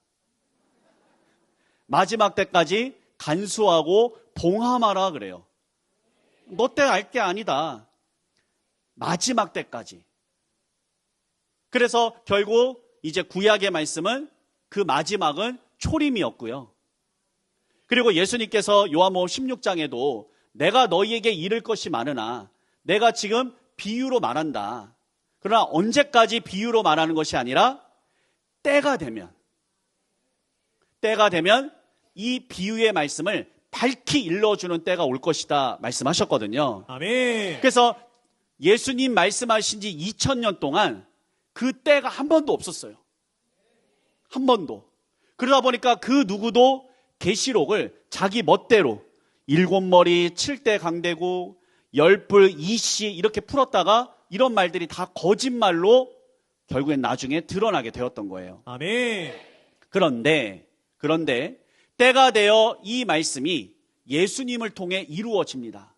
[SPEAKER 2] 마지막 때까지 간수하고 봉함하라 그래요. 너 때 알 게 아니다. 마지막 때까지. 그래서 결국 이제 구약의 말씀은 그 마지막은 초림이었고요. 그리고 예수님께서 요한복음 16장에도 내가 너희에게 이를 것이 많으나 내가 지금 비유로 말한다. 그러나 언제까지 비유로 말하는 것이 아니라 때가 되면 이 비유의 말씀을 밝히 일러주는 때가 올 것이다 말씀하셨거든요.
[SPEAKER 3] 아멘.
[SPEAKER 2] 그래서 예수님 말씀하신 지 2000년 동안 그 때가 한 번도 없었어요. 한 번도. 그러다 보니까 그 누구도 계시록을 자기 멋대로 일곱 머리, 7대 강대국, 열뿔, 이씨 이렇게 풀었다가 이런 말들이 다 거짓말로 결국엔 나중에 드러나게 되었던 거예요.
[SPEAKER 3] 아멘.
[SPEAKER 2] 그런데 때가 되어 이 말씀이 예수님을 통해 이루어집니다.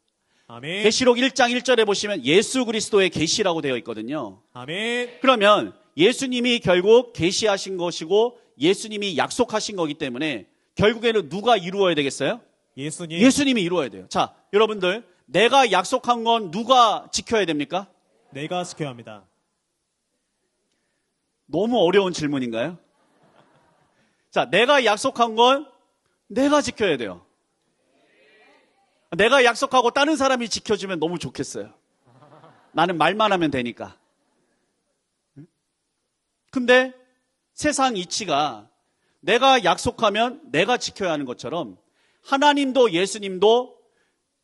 [SPEAKER 3] 아멘.
[SPEAKER 2] 계시록 1장 1절에 보시면 예수 그리스도의 계시라고 되어 있거든요.
[SPEAKER 3] 아멘.
[SPEAKER 2] 그러면 예수님이 결국 계시하신 것이고 예수님이 약속하신 거기 때문에 결국에는 누가 이루어야 되겠어요?
[SPEAKER 3] 예수님.
[SPEAKER 2] 예수님이 이루어야 돼요. 자, 여러분들, 내가 약속한 건 누가 지켜야 됩니까?
[SPEAKER 3] 내가 지켜야 합니다.
[SPEAKER 2] 너무 어려운 질문인가요? 자, 내가 약속한 건 내가 지켜야 돼요. 내가 약속하고 다른 사람이 지켜주면 너무 좋겠어요. 나는 말만 하면 되니까. 근데 세상 이치가 내가 약속하면 내가 지켜야 하는 것처럼 하나님도 예수님도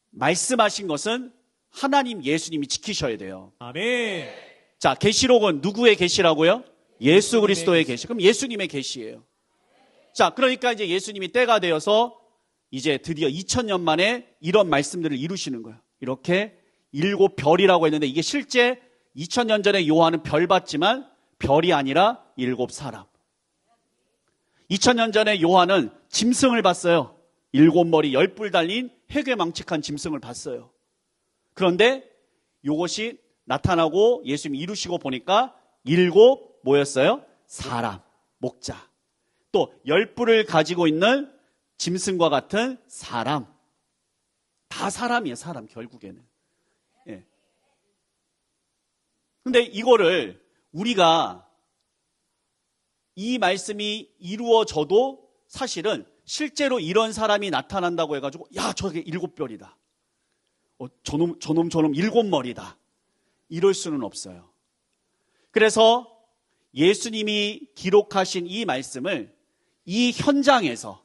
[SPEAKER 2] 말씀하신 것은 하나님 예수님이 지키셔야 돼요.
[SPEAKER 3] 아멘.
[SPEAKER 2] 자, 계시록은 누구의 계시라고요? 예수 그리스도의 계시. 그럼 예수님의 계시예요. 자, 그러니까 이제 예수님이 때가 되어서 이제 드디어 2000년 만에 이런 말씀들을 이루시는 거예요. 이렇게 7별이라고 했는데 이게 실제 2000년 전에 요한은 별 봤지만 별이 아니라 7사람. 2000년 전에 요한은 짐승을 봤어요. 7머리 10뿔 달린 회괴망측한 짐승을 봤어요. 그런데 이것이 나타나고 예수님이 이루시고 보니까 7 뭐였어요? 사람, 목자. 또 10뿔을 가지고 있는 짐승과 같은 사람. 다 사람이에요, 사람 결국에는. 예. 근데 이거를 우리가 이 말씀이 이루어져도 사실은 실제로 이런 사람이 나타난다고 해가지고 야, 저게 7별이다. 저놈 7머리다. 이럴 수는 없어요. 그래서 예수님이 기록하신 이 말씀을 이 현장에서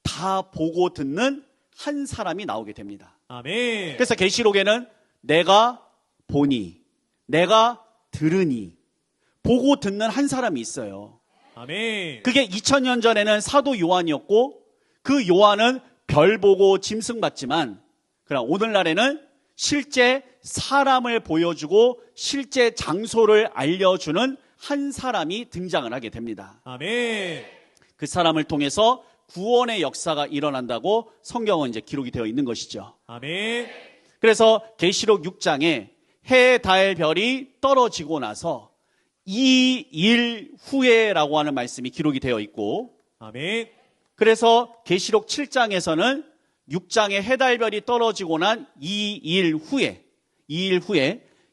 [SPEAKER 2] 다 보고 듣는 한 사람이 나오게 됩니다.
[SPEAKER 3] 아멘.
[SPEAKER 2] 그래서 계시록에는 내가 보니, 내가 들으니, 보고 듣는 한 사람이 있어요.
[SPEAKER 3] 아멘.
[SPEAKER 2] 그게 2000년 전에는 사도 요한이었고 그 요한은 별 보고 짐승 봤지만 그러나 오늘날에는 실제 사람을 보여주고 실제 장소를 알려주는 한 사람이 등장을 하게 됩니다.
[SPEAKER 3] 아멘.
[SPEAKER 2] 그 사람을 통해서 구원의 역사가 일어난다고 성경은 이제 기록이 되어 있는 것이죠.
[SPEAKER 3] 아멘.
[SPEAKER 2] 그래서 계시록 6장에 해, 달, 별이 떨어지고 나서 2일 후에라고 하는 말씀이 기록이 되어 있고
[SPEAKER 3] 아멘.
[SPEAKER 2] 그래서 계시록 7장에서는 6장에 해, 달, 별이 떨어지고 난 2일 후에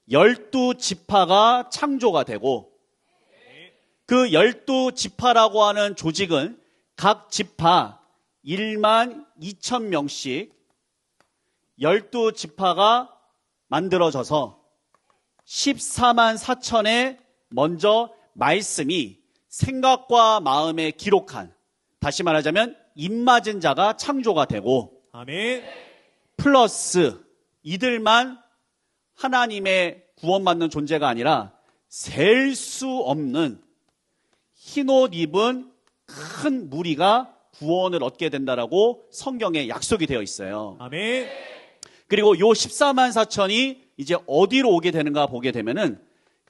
[SPEAKER 2] 12지파가 창조가 되고 그 12지파라고 하는 조직은 각 지파 12,000명씩 12지파가 만들어져서 144,000의 먼저 말씀이 생각과 마음에 기록한 다시 말하자면 입맞은 자가 창조가 되고
[SPEAKER 3] 아멘.
[SPEAKER 2] 플러스 이들만 하나님의 구원받는 존재가 아니라 셀 수 없는 흰옷 입은 큰 무리가 구원을 얻게 된다라고 성경에 약속이 되어 있어요.
[SPEAKER 3] 아멘.
[SPEAKER 2] 그리고 요 144,000이 이제 어디로 오게 되는가 보게 되면은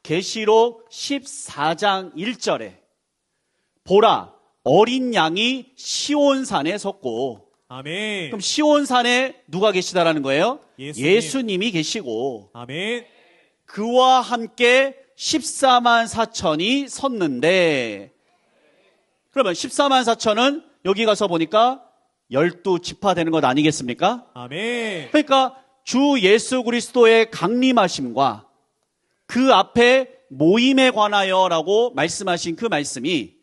[SPEAKER 2] 계시록 14장 1절에 보라 어린 양이 시온산에 섰고
[SPEAKER 3] 아멘.
[SPEAKER 2] 그럼 시온산에 누가 계시다라는 거예요?
[SPEAKER 3] 예수님.
[SPEAKER 2] 예수님이 계시고
[SPEAKER 3] 아멘.
[SPEAKER 2] 그와 함께 144,000이 섰는데 그러면 144,000은 여기 가서 보니까 12지파 되는 것 아니겠습니까?
[SPEAKER 3] 아멘.
[SPEAKER 2] 그러니까 주 예수 그리스도의 강림하심과 그 앞에 모임에 관하여라고 말씀하신 그 말씀이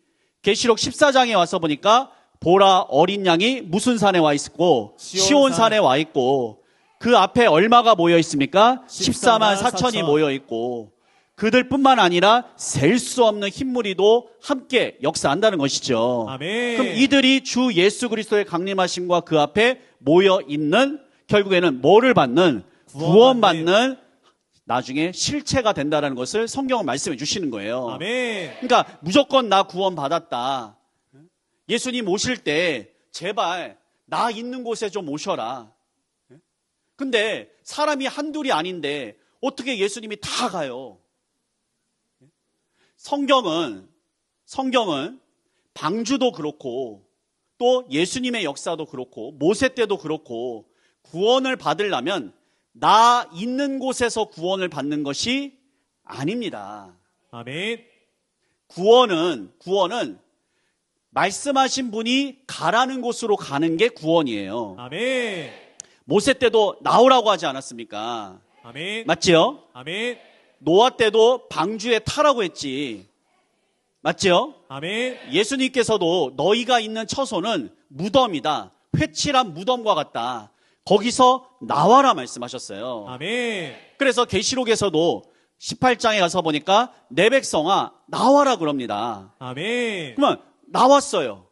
[SPEAKER 2] 계시록 14장에 와서 보니까 보라 어린 양이 무슨 산에 와 있고 시온산에 와 있고 그 앞에 얼마가 모여 있습니까? 144,000이 모여 있고 그들뿐만 아니라 셀 수 없는 흰무리도 함께 역사한다는 것이죠.
[SPEAKER 3] 아멘.
[SPEAKER 2] 그럼 이들이 주 예수 그리스도의 강림하심과 그 앞에 모여 있는 결국에는 뭐를 받는 구원받는 나중에 실체가 된다는 것을 성경은 말씀해 주시는 거예요.
[SPEAKER 3] 아멘.
[SPEAKER 2] 그러니까 무조건 나 구원받았다. 예수님 오실 때 제발 나 있는 곳에 좀 오셔라. 근데 사람이 한둘이 아닌데 어떻게 예수님이 다 가요? 성경은 방주도 그렇고 또 예수님의 역사도 그렇고 모세 때도 그렇고 구원을 받으려면 나 있는 곳에서 구원을 받는 것이 아닙니다.
[SPEAKER 3] 아멘.
[SPEAKER 2] 구원은 말씀하신 분이 가라는 곳으로 가는 게 구원이에요.
[SPEAKER 3] 아멘.
[SPEAKER 2] 모세 때도 나오라고 하지 않았습니까?
[SPEAKER 3] 아멘.
[SPEAKER 2] 맞지요?
[SPEAKER 3] 아멘.
[SPEAKER 2] 노아 때도 방주에 타라고 했지. 맞지요?
[SPEAKER 3] 아멘.
[SPEAKER 2] 예수님께서도 너희가 있는 처소는 무덤이다. 회칠한 무덤과 같다. 거기서 나와라 말씀하셨어요.
[SPEAKER 3] 아멘.
[SPEAKER 2] 그래서 계시록에서도 18장에 가서 보니까 내 백성아 나와라 그럽니다.
[SPEAKER 3] 아멘.
[SPEAKER 2] 그러면 나왔어요.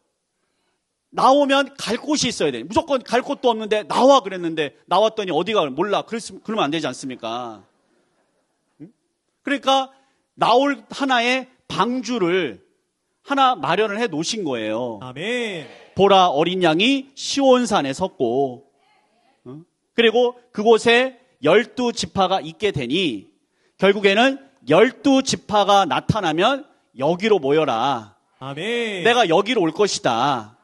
[SPEAKER 2] 나오면 갈 곳이 있어야 돼. 무조건 갈 곳도 없는데 나와 그랬는데 나왔더니 어디가 몰라. 그러면 안 되지 않습니까? 그러니까 나올 하나의 방주를 하나 마련을 해 놓으신 거예요.
[SPEAKER 3] 아멘.
[SPEAKER 2] 보라 어린 양이 시온산에 섰고 그리고 그곳에 12지파가 있게 되니 결국에는 12지파가 나타나면 여기로 모여라.
[SPEAKER 3] 아멘.
[SPEAKER 2] 내가 여기로 올 것이다.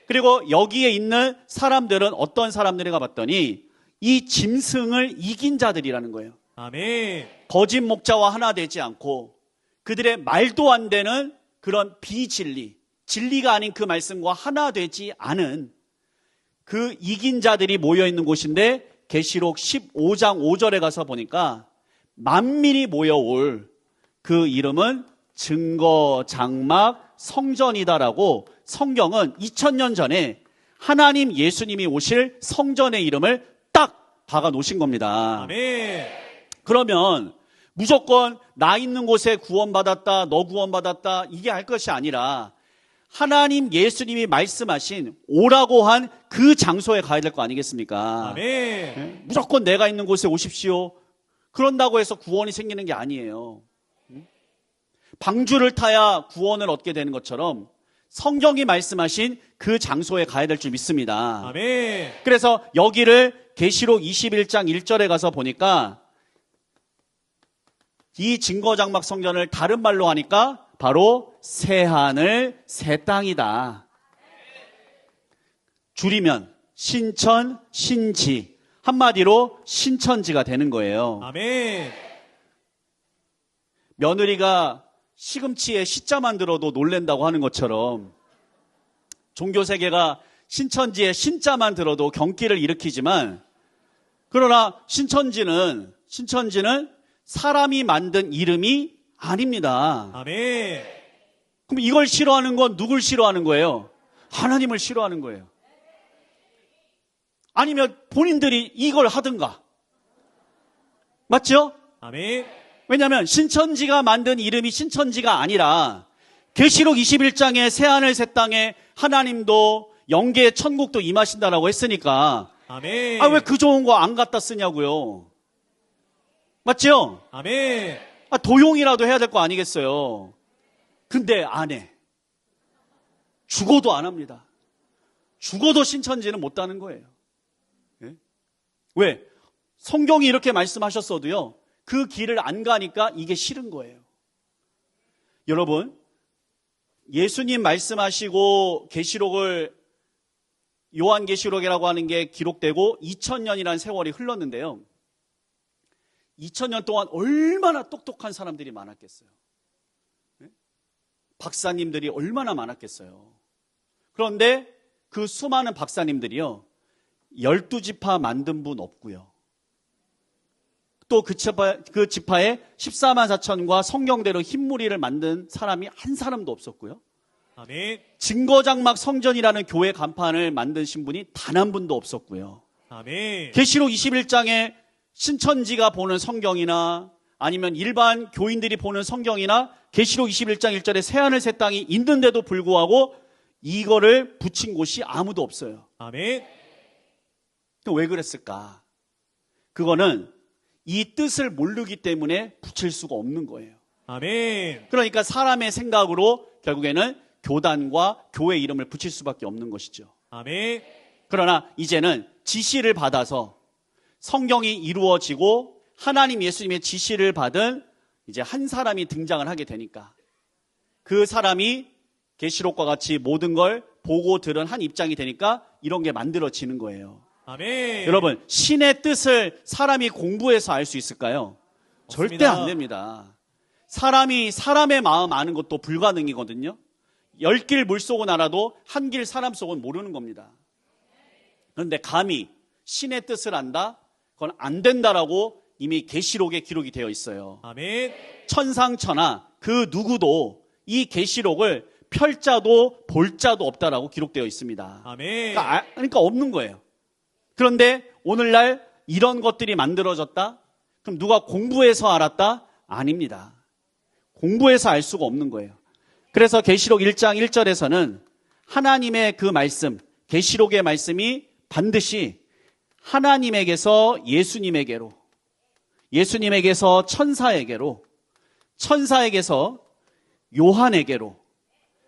[SPEAKER 2] 그리고 여기에 있는 사람들은 어떤 사람들인가 봤더니 이 짐승을 이긴 자들이라는 거예요.
[SPEAKER 3] 아멘.
[SPEAKER 2] 거짓 목자와 하나 되지 않고 그들의 말도 안 되는 그런 비진리, 진리가 아닌 그 말씀과 하나 되지 않은 그 이긴 자들이 모여 있는 곳인데 계시록 15장 5절에 가서 보니까 만민이 모여올 그 이름은 증거 장막 성전이다라고 성경은 2000년 전에 하나님 예수님이 오실 성전의 이름을 딱 박아 놓으신 겁니다.
[SPEAKER 3] 아멘.
[SPEAKER 2] 그러면 무조건 나 있는 곳에 구원받았다, 너 구원받았다 이게 할 것이 아니라 하나님 예수님이 말씀하신 오라고 한 그 장소에 가야 될 거 아니겠습니까?
[SPEAKER 3] 아멘.
[SPEAKER 2] 무조건 내가 있는 곳에 오십시오. 그런다고 해서 구원이 생기는 게 아니에요. 방주를 타야 구원을 얻게 되는 것처럼 성경이 말씀하신 그 장소에 가야 될 줄 믿습니다.
[SPEAKER 3] 아멘.
[SPEAKER 2] 그래서 여기를 계시록 21장 1절에 가서 보니까 이 증거장막 성전을 다른 말로 하니까 바로 새 하늘 새 땅이다. 줄이면 신천 신지, 한마디로 신천지가 되는 거예요.
[SPEAKER 3] 아멘.
[SPEAKER 2] 며느리가 시금치에 시자만 들어도 놀랜다고 하는 것처럼 종교세계가 신천지에 신자만 들어도 경기를 일으키지만 그러나 신천지는 사람이 만든 이름이 아닙니다.
[SPEAKER 3] 아멘.
[SPEAKER 2] 그럼 이걸 싫어하는 건 누굴 싫어하는 거예요? 하나님을 싫어하는 거예요. 아니면 본인들이 이걸 하든가. 맞죠?
[SPEAKER 3] 아멘.
[SPEAKER 2] 왜냐하면 신천지가 만든 이름이 신천지가 아니라 계시록 21장에 새하늘 새 땅에 하나님도 영계의 천국도 임하신다라고 했으니까
[SPEAKER 3] 아멘.
[SPEAKER 2] 왜 그 좋은 거 안 갖다 쓰냐고요. 맞죠?
[SPEAKER 3] 아멘.
[SPEAKER 2] 도용이라도 해야 될 거 아니겠어요. 근데 안 해. 죽어도 안 합니다. 죽어도 신천지는 못 다는 거예요. 예? 왜? 성경이 이렇게 말씀하셨어도요. 그 길을 안 가니까 이게 싫은 거예요. 여러분, 예수님 말씀하시고 계시록을 요한계시록이라고 하는 게 기록되고 2000년이라는 세월이 흘렀는데요. 2000년 동안 얼마나 똑똑한 사람들이 많았겠어요. 박사님들이 얼마나 많았겠어요. 그런데 그 수많은 박사님들이요. 12지파 만든 분 없고요. 또 그 지파에 14만 4천과 성경대로 흰무리를 만든 사람이 한 사람도 없었고요.
[SPEAKER 3] 아멘.
[SPEAKER 2] 증거장막 성전이라는 교회 간판을 만드신 분이 단 한 분도 없었고요.
[SPEAKER 3] 아멘.
[SPEAKER 2] 계시록 21장에 신천지가 보는 성경이나 아니면 일반 교인들이 보는 성경이나 계시록 21장 1절에 새하늘 새 땅이 있는데도 불구하고 이거를 붙인 곳이 아무도 없어요.
[SPEAKER 3] 아멘.
[SPEAKER 2] 왜 그랬을까? 그거는 이 뜻을 모르기 때문에 붙일 수가 없는 거예요.
[SPEAKER 3] 아멘.
[SPEAKER 2] 그러니까 사람의 생각으로 결국에는 교단과 교회 이름을 붙일 수밖에 없는 것이죠.
[SPEAKER 3] 아멘.
[SPEAKER 2] 그러나 이제는 지시를 받아서 성경이 이루어지고 하나님 예수님의 지시를 받은 이제 한 사람이 등장을 하게 되니까 그 사람이 계시록과 같이 모든 걸 보고 들은 한 입장이 되니까 이런 게 만들어지는 거예요.
[SPEAKER 3] 아멘.
[SPEAKER 2] 여러분, 신의 뜻을 사람이 공부해서 알 수 있을까요? 절대 안 됩니다. 사람이 사람의 마음 아는 것도 불가능이거든요. 10길 물속은 알아도 한 길 사람 속은 모르는 겁니다. 그런데 감히 신의 뜻을 안다? 그건 안 된다라고 이미 계시록에 기록이 되어 있어요.
[SPEAKER 3] 아멘.
[SPEAKER 2] 천상천하 그 누구도 이 계시록을 펼 자도 볼 자도 없다라고 기록되어 있습니다.
[SPEAKER 3] 아멘.
[SPEAKER 2] 그러니까 없는 거예요. 그런데 오늘날 이런 것들이 만들어졌다? 그럼 누가 공부해서 알았다? 아닙니다. 공부해서 알 수가 없는 거예요. 그래서 계시록 1장 1절에서는 하나님의 그 말씀, 계시록의 말씀이 반드시 하나님에게서 예수님에게로, 예수님에게서 천사에게로, 천사에게서 요한에게로,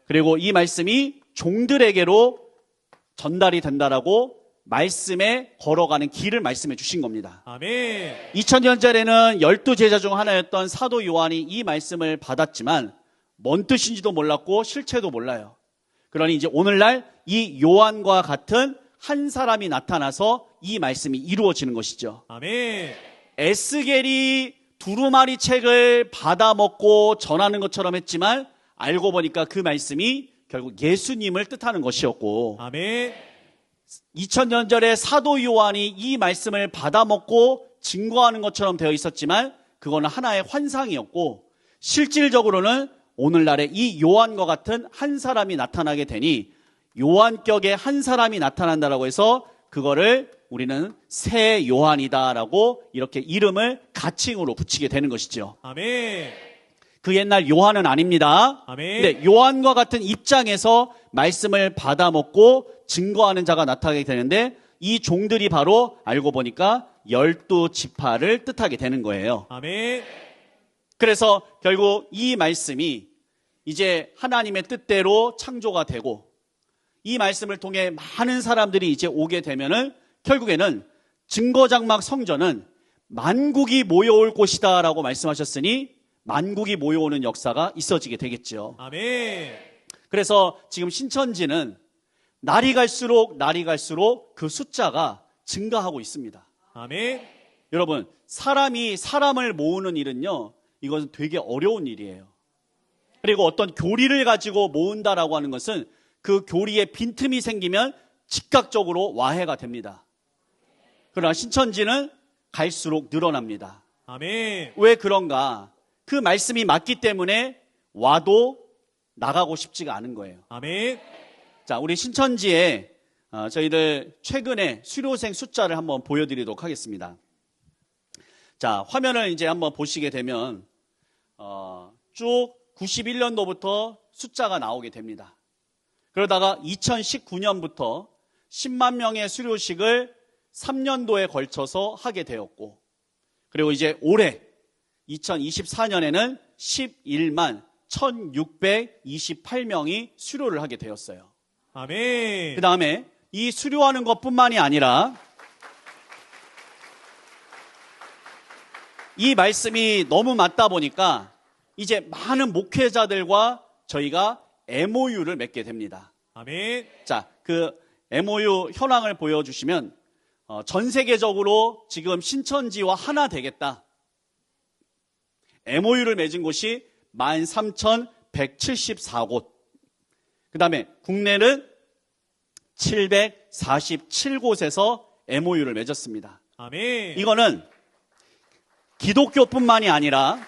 [SPEAKER 2] 그리고 이 말씀이 종들에게로 전달이 된다라고 말씀에 걸어가는 길을 말씀해 주신 겁니다.
[SPEAKER 3] 아멘.
[SPEAKER 2] 2000년 전에는 12제자 중 하나였던 사도 요한이 이 말씀을 받았지만 뭔 뜻인지도 몰랐고 실체도 몰라요. 그러니 이제 오늘날 이 요한과 같은 한 사람이 나타나서 이 말씀이 이루어지는 것이죠.
[SPEAKER 3] 아멘.
[SPEAKER 2] 에스겔이 두루마리 책을 받아먹고 전하는 것처럼 했지만 알고 보니까 그 말씀이 결국 예수님을 뜻하는 것이었고,
[SPEAKER 3] 아멘.
[SPEAKER 2] 2000년 전에 사도 요한이 이 말씀을 받아먹고 증거하는 것처럼 되어 있었지만 그거는 하나의 환상이었고, 실질적으로는 오늘날에 이 요한과 같은 한 사람이 나타나게 되니 요한격의 한 사람이 나타난다라고 해서 그거를 우리는 새 요한이다라고 이렇게 이름을 가칭으로 붙이게 되는 것이죠.
[SPEAKER 3] 아멘.
[SPEAKER 2] 그 옛날 요한은 아닙니다.
[SPEAKER 3] 아멘.
[SPEAKER 2] 근데 요한과 같은 입장에서 말씀을 받아먹고 증거하는 자가 나타나게 되는데 이 종들이 바로 알고 보니까 12지파를 뜻하게 되는 거예요.
[SPEAKER 3] 아멘.
[SPEAKER 2] 그래서 결국 이 말씀이 이제 하나님의 뜻대로 창조가 되고 이 말씀을 통해 많은 사람들이 이제 오게 되면은 결국에는 증거장막 성전은 만국이 모여올 곳이다라고 말씀하셨으니 만국이 모여오는 역사가 있어지게 되겠죠.
[SPEAKER 3] 아멘.
[SPEAKER 2] 그래서 지금 신천지는 날이 갈수록 그 숫자가 증가하고 있습니다.
[SPEAKER 3] 아멘.
[SPEAKER 2] 여러분, 사람이 사람을 모으는 일은요, 이것은 되게 어려운 일이에요. 그리고 어떤 교리를 가지고 모은다라고 하는 것은 그 교리에 빈틈이 생기면 즉각적으로 와해가 됩니다. 그러나 신천지는 갈수록 늘어납니다.
[SPEAKER 3] 아멘.
[SPEAKER 2] 왜 그런가? 그 말씀이 맞기 때문에 와도 나가고 싶지가 않은 거예요.
[SPEAKER 3] 아멘.
[SPEAKER 2] 자, 우리 신천지에 저희들 최근에 수료생 숫자를 한번 보여드리도록 하겠습니다. 자, 화면을 이제 한번 보시게 되면 쭉 91년도부터 숫자가 나오게 됩니다. 그러다가 2019년부터 10만 명의 수료식을 3년도에 걸쳐서 하게 되었고, 그리고 이제 올해 2024년에는 11만 1628명이 수료를 하게 되었어요.
[SPEAKER 3] 아멘.
[SPEAKER 2] 그 다음에 이 수료하는 것뿐만이 아니라 이 말씀이 너무 맞다 보니까 이제 많은 목회자들과 저희가 MOU를 맺게 됩니다.
[SPEAKER 3] 아멘.
[SPEAKER 2] 자, 그 MOU 현황을 보여주시면 전 세계적으로 지금 신천지와 하나 되겠다. MOU를 맺은 곳이 13,174곳. 그 다음에 국내는 747곳에서 MOU를 맺었습니다.
[SPEAKER 3] 아멘.
[SPEAKER 2] 이거는 기독교뿐만이 아니라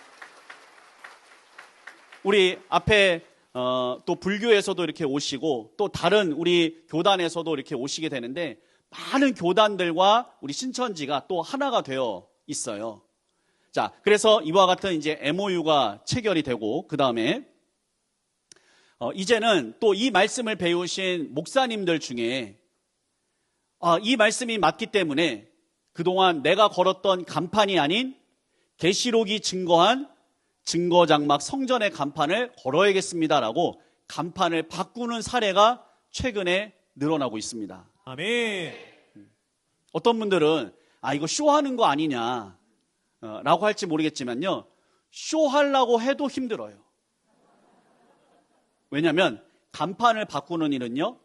[SPEAKER 2] 우리 앞에 또 불교에서도 이렇게 오시고 또 다른 우리 교단에서도 이렇게 오시게 되는데 많은 교단들과 우리 신천지가 또 하나가 되어 있어요. 자, 그래서 이와 같은 이제 MOU가 체결이 되고 그 다음에 이제는 또 이 말씀을 배우신 목사님들 중에 이 말씀이 맞기 때문에 그동안 내가 걸었던 간판이 아닌 계시록이 증거한 증거장막 성전의 간판을 걸어야겠습니다라고 간판을 바꾸는 사례가 최근에 늘어나고 있습니다.
[SPEAKER 3] 아멘.
[SPEAKER 2] 어떤 분들은 이거 쇼하는 거 아니냐 라고 할지 모르겠지만요, 쇼하려고 해도 힘들어요. 왜냐하면 간판을 바꾸는 일은요,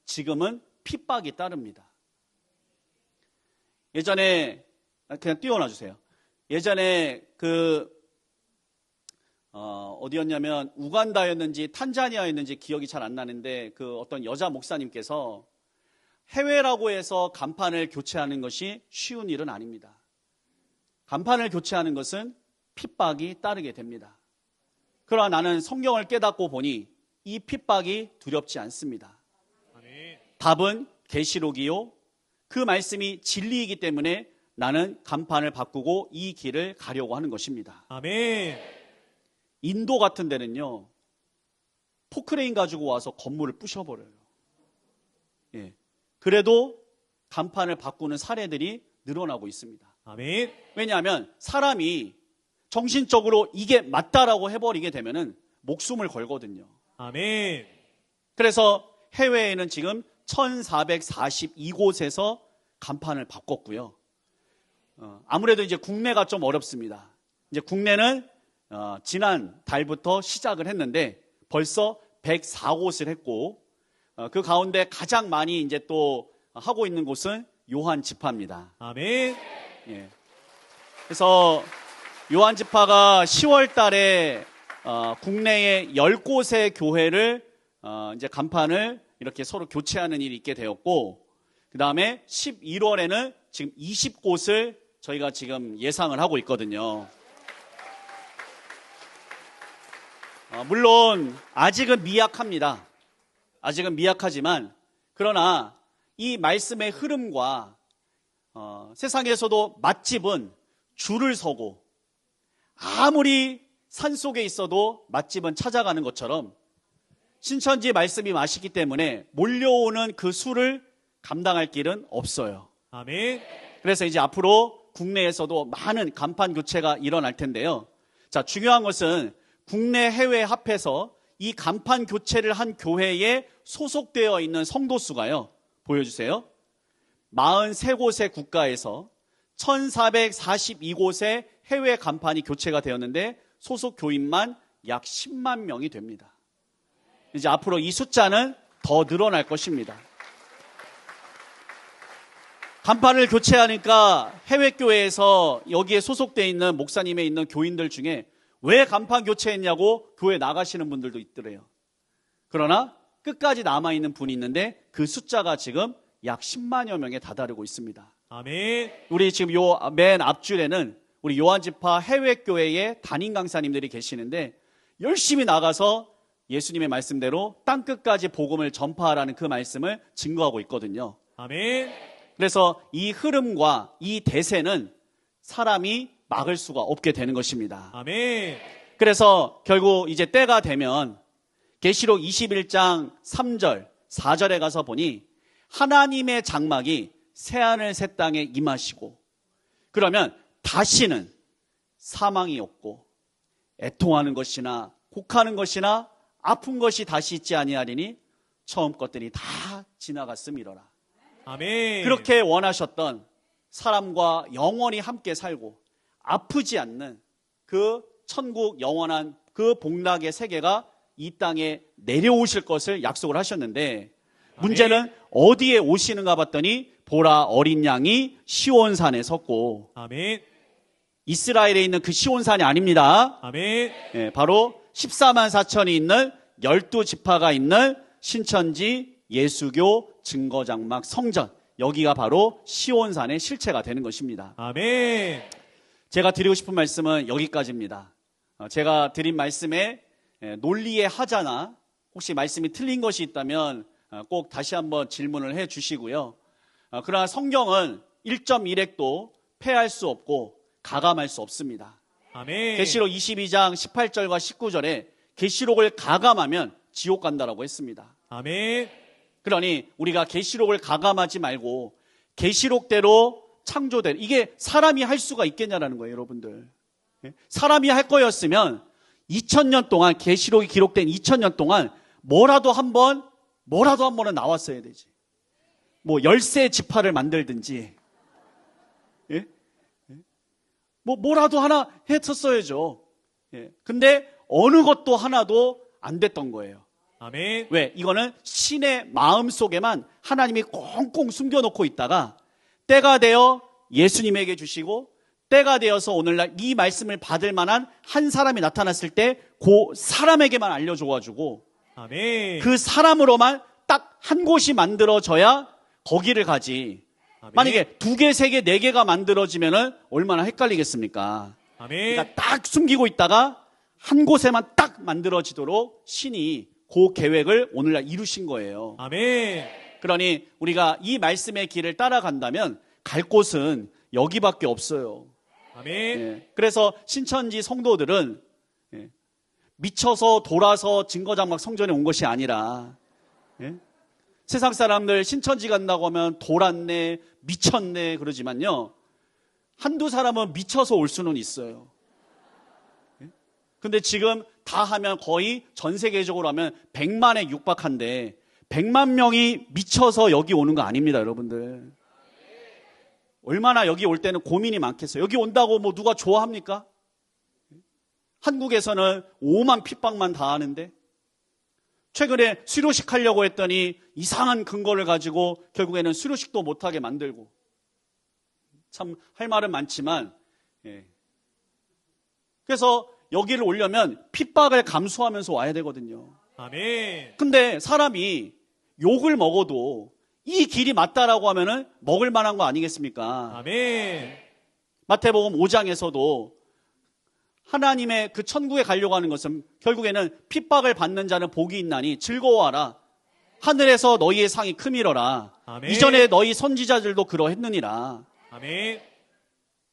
[SPEAKER 2] 지금은 핍박이 따릅니다. 예전에 그냥 띄워놔 주세요. 예전에 어디였냐면 우간다였는지 탄자니아였는지 기억이 잘 안 나는데 그 어떤 여자 목사님께서 해외라고 해서 간판을 교체하는 것이 쉬운 일은 아닙니다. 간판을 교체하는 것은 핍박이 따르게 됩니다. 그러나 나는 성경을 깨닫고 보니 이 핍박이 두렵지 않습니다.
[SPEAKER 3] 아멘.
[SPEAKER 2] 답은 계시록이요, 그 말씀이 진리이기 때문에 나는 간판을 바꾸고 이 길을 가려고 하는 것입니다.
[SPEAKER 3] 아멘.
[SPEAKER 2] 인도 같은 데는요, 포크레인 가지고 와서 건물을 부셔버려요. 예. 그래도 간판을 바꾸는 사례들이 늘어나고 있습니다.
[SPEAKER 3] 아멘.
[SPEAKER 2] 왜냐하면 사람이 정신적으로 이게 맞다라고 해버리게 되면은 목숨을 걸거든요.
[SPEAKER 3] 아멘.
[SPEAKER 2] 그래서 해외에는 지금 1442곳에서 간판을 바꿨고요. 아무래도 이제 국내가 좀 어렵습니다. 이제 국내는 지난 달부터 시작을 했는데 벌써 104곳을 했고, 그 가운데 가장 많이 이제 또 하고 있는 곳은 요한 지파입니다.
[SPEAKER 3] 아멘.
[SPEAKER 2] 예. 그래서 요한 지파가 10월 달에 국내에 10곳의 교회를 이제 간판을 이렇게 서로 교체하는 일이 있게 되었고, 그 다음에 11월에는 지금 20곳을 저희가 지금 예상을 하고 있거든요. 물론 아직은 미약합니다. 아직은 미약하지만, 그러나 이 말씀의 흐름과 세상에서도 맛집은 줄을 서고 아무리 산속에 있어도 맛집은 찾아가는 것처럼 신천지 말씀이 맛있기 때문에 몰려오는 그 수를 감당할 길은 없어요.
[SPEAKER 3] 아멘.
[SPEAKER 2] 그래서 이제 앞으로 국내에서도 많은 간판 교체가 일어날 텐데요. 자, 중요한 것은 국내 해외 합해서 이 간판 교체를 한 교회에 소속되어 있는 성도 수가요. 보여주세요. 43곳의 국가에서 1442곳의 해외 간판이 교체가 되었는데 소속 교인만 약 10만 명이 됩니다. 이제 앞으로 이 숫자는 더 늘어날 것입니다. 간판을 교체하니까 해외교회에서 여기에 소속되어 있는 목사님에 있는 교인들 중에 왜 간판 교체했냐고 교회 나가시는 분들도 있더래요. 그러나 끝까지 남아있는 분이 있는데 그 숫자가 지금 약 10만여 명에 다다르고 있습니다.
[SPEAKER 3] 아멘.
[SPEAKER 2] 우리 지금 요 맨 앞줄에는 우리 요한지파 해외교회의 담임 강사님들이 계시는데 열심히 나가서 예수님의 말씀대로 땅끝까지 복음을 전파하라는 그 말씀을 증거하고 있거든요.
[SPEAKER 3] 아멘.
[SPEAKER 2] 그래서 이 흐름과 이 대세는 사람이 막을 수가 없게 되는 것입니다.
[SPEAKER 3] 아멘.
[SPEAKER 2] 그래서 결국 이제 때가 되면 계시록 21장 3절, 4절에 가서 보니 하나님의 장막이 새하늘 새 땅에 임하시고 그러면 다시는 사망이 없고 애통하는 것이나 곡하는 것이나 아픈 것이 다시 있지 아니하리니 처음 것들이 다 지나갔음이로라.
[SPEAKER 3] 아멘.
[SPEAKER 2] 그렇게 원하셨던 사람과 영원히 함께 살고 아프지 않는 그 천국 영원한 그 복락의 세계가 이 땅에 내려오실 것을 약속을 하셨는데 문제는 어디에 오시는가 봤더니 보라 어린 양이 시온산에 섰고
[SPEAKER 3] 아멘.
[SPEAKER 2] 이스라엘에 있는 그 시온산이 아닙니다.
[SPEAKER 3] 아멘.
[SPEAKER 2] 예, 바로 14만 4천이 있는 12지파가 있는 신천지 예수교 증거장막 성전, 여기가 바로 시온산의 실체가 되는 것입니다.
[SPEAKER 3] 아멘.
[SPEAKER 2] 제가 드리고 싶은 말씀은 여기까지입니다. 제가 드린 말씀에 논리의 하자나 혹시 말씀이 틀린 것이 있다면 꼭 다시 한번 질문을 해 주시고요. 그러나 성경은 1.1핵도 패할 수 없고 가감할 수 없습니다.
[SPEAKER 3] 아멘.
[SPEAKER 2] 계시록 22장 18절과 19절에 계시록을 가감하면 지옥 간다라고 했습니다.
[SPEAKER 3] 아멘.
[SPEAKER 2] 그러니 우리가 계시록을 가감하지 말고 계시록대로 창조된 이게 사람이 할 수가 있겠냐라는 거예요, 여러분들. 사람이 할 거였으면 2000년 동안 계시록이 기록된 2000년 동안 뭐라도 한 번은 나왔어야 되지. 뭐 열쇠 지파를 만들든지, 예? 뭐라도 하나 했었어야죠. 예. 근데 어느 것도 하나도 안 됐던 거예요.
[SPEAKER 3] 아멘.
[SPEAKER 2] 왜? 이거는 신의 마음 속에만 하나님이 꽁꽁 숨겨놓고 있다가 때가 되어 예수님에게 주시고 때가 되어서 오늘날 이 말씀을 받을 만한 한 사람이 나타났을 때 그 사람에게만 알려줘가지고
[SPEAKER 3] 아멘.
[SPEAKER 2] 그 사람으로만 딱 한 곳이 만들어져야 거기를 가지.
[SPEAKER 3] 아멘.
[SPEAKER 2] 만약에 2개, 3개, 4개가 만들어지면은 얼마나 헷갈리겠습니까?
[SPEAKER 3] 아멘.
[SPEAKER 2] 그러니까 딱 숨기고 있다가 한 곳에만 딱 만들어지도록 신이 그 계획을 오늘날 이루신 거예요.
[SPEAKER 3] 아멘.
[SPEAKER 2] 그러니 우리가 이 말씀의 길을 따라간다면 갈 곳은 여기밖에 없어요.
[SPEAKER 3] 아멘.
[SPEAKER 2] 예. 그래서 신천지 성도들은 미쳐서 돌아서 증거장막 성전에 온 것이 아니라 세상 사람들 신천지 간다고 하면 돌았네, 미쳤네 그러지만요. 한두 사람은 미쳐서 올 수는 있어요. 근데 지금 다 하면 거의 전 세계적으로 하면 100만에 육박한데 100만 명이 미쳐서 여기 오는 거 아닙니다, 여러분들. 얼마나 여기 올 때는 고민이 많겠어요. 여기 온다고 뭐 누가 좋아합니까? 한국에서는 오만 핍박만 당하는데 최근에 수료식 하려고 했더니 이상한 근거를 가지고 결국에는 수료식도 못하게 만들고 참 할 말은 많지만 그래서 여기를 오려면 핍박을 감수하면서 와야 되거든요.
[SPEAKER 3] 아멘.
[SPEAKER 2] 근데 사람이 욕을 먹어도 이 길이 맞다라고 하면은 먹을 만한 거 아니겠습니까?
[SPEAKER 3] 아멘.
[SPEAKER 2] 마태복음 5장에서도 하나님의 그 천국에 가려고 하는 것은 결국에는 핍박을 받는 자는 복이 있나니 즐거워하라. 하늘에서 너희의 상이 크미러라.
[SPEAKER 3] 아멘.
[SPEAKER 2] 이전에 너희 선지자들도 그러했느니라.
[SPEAKER 3] 아멘.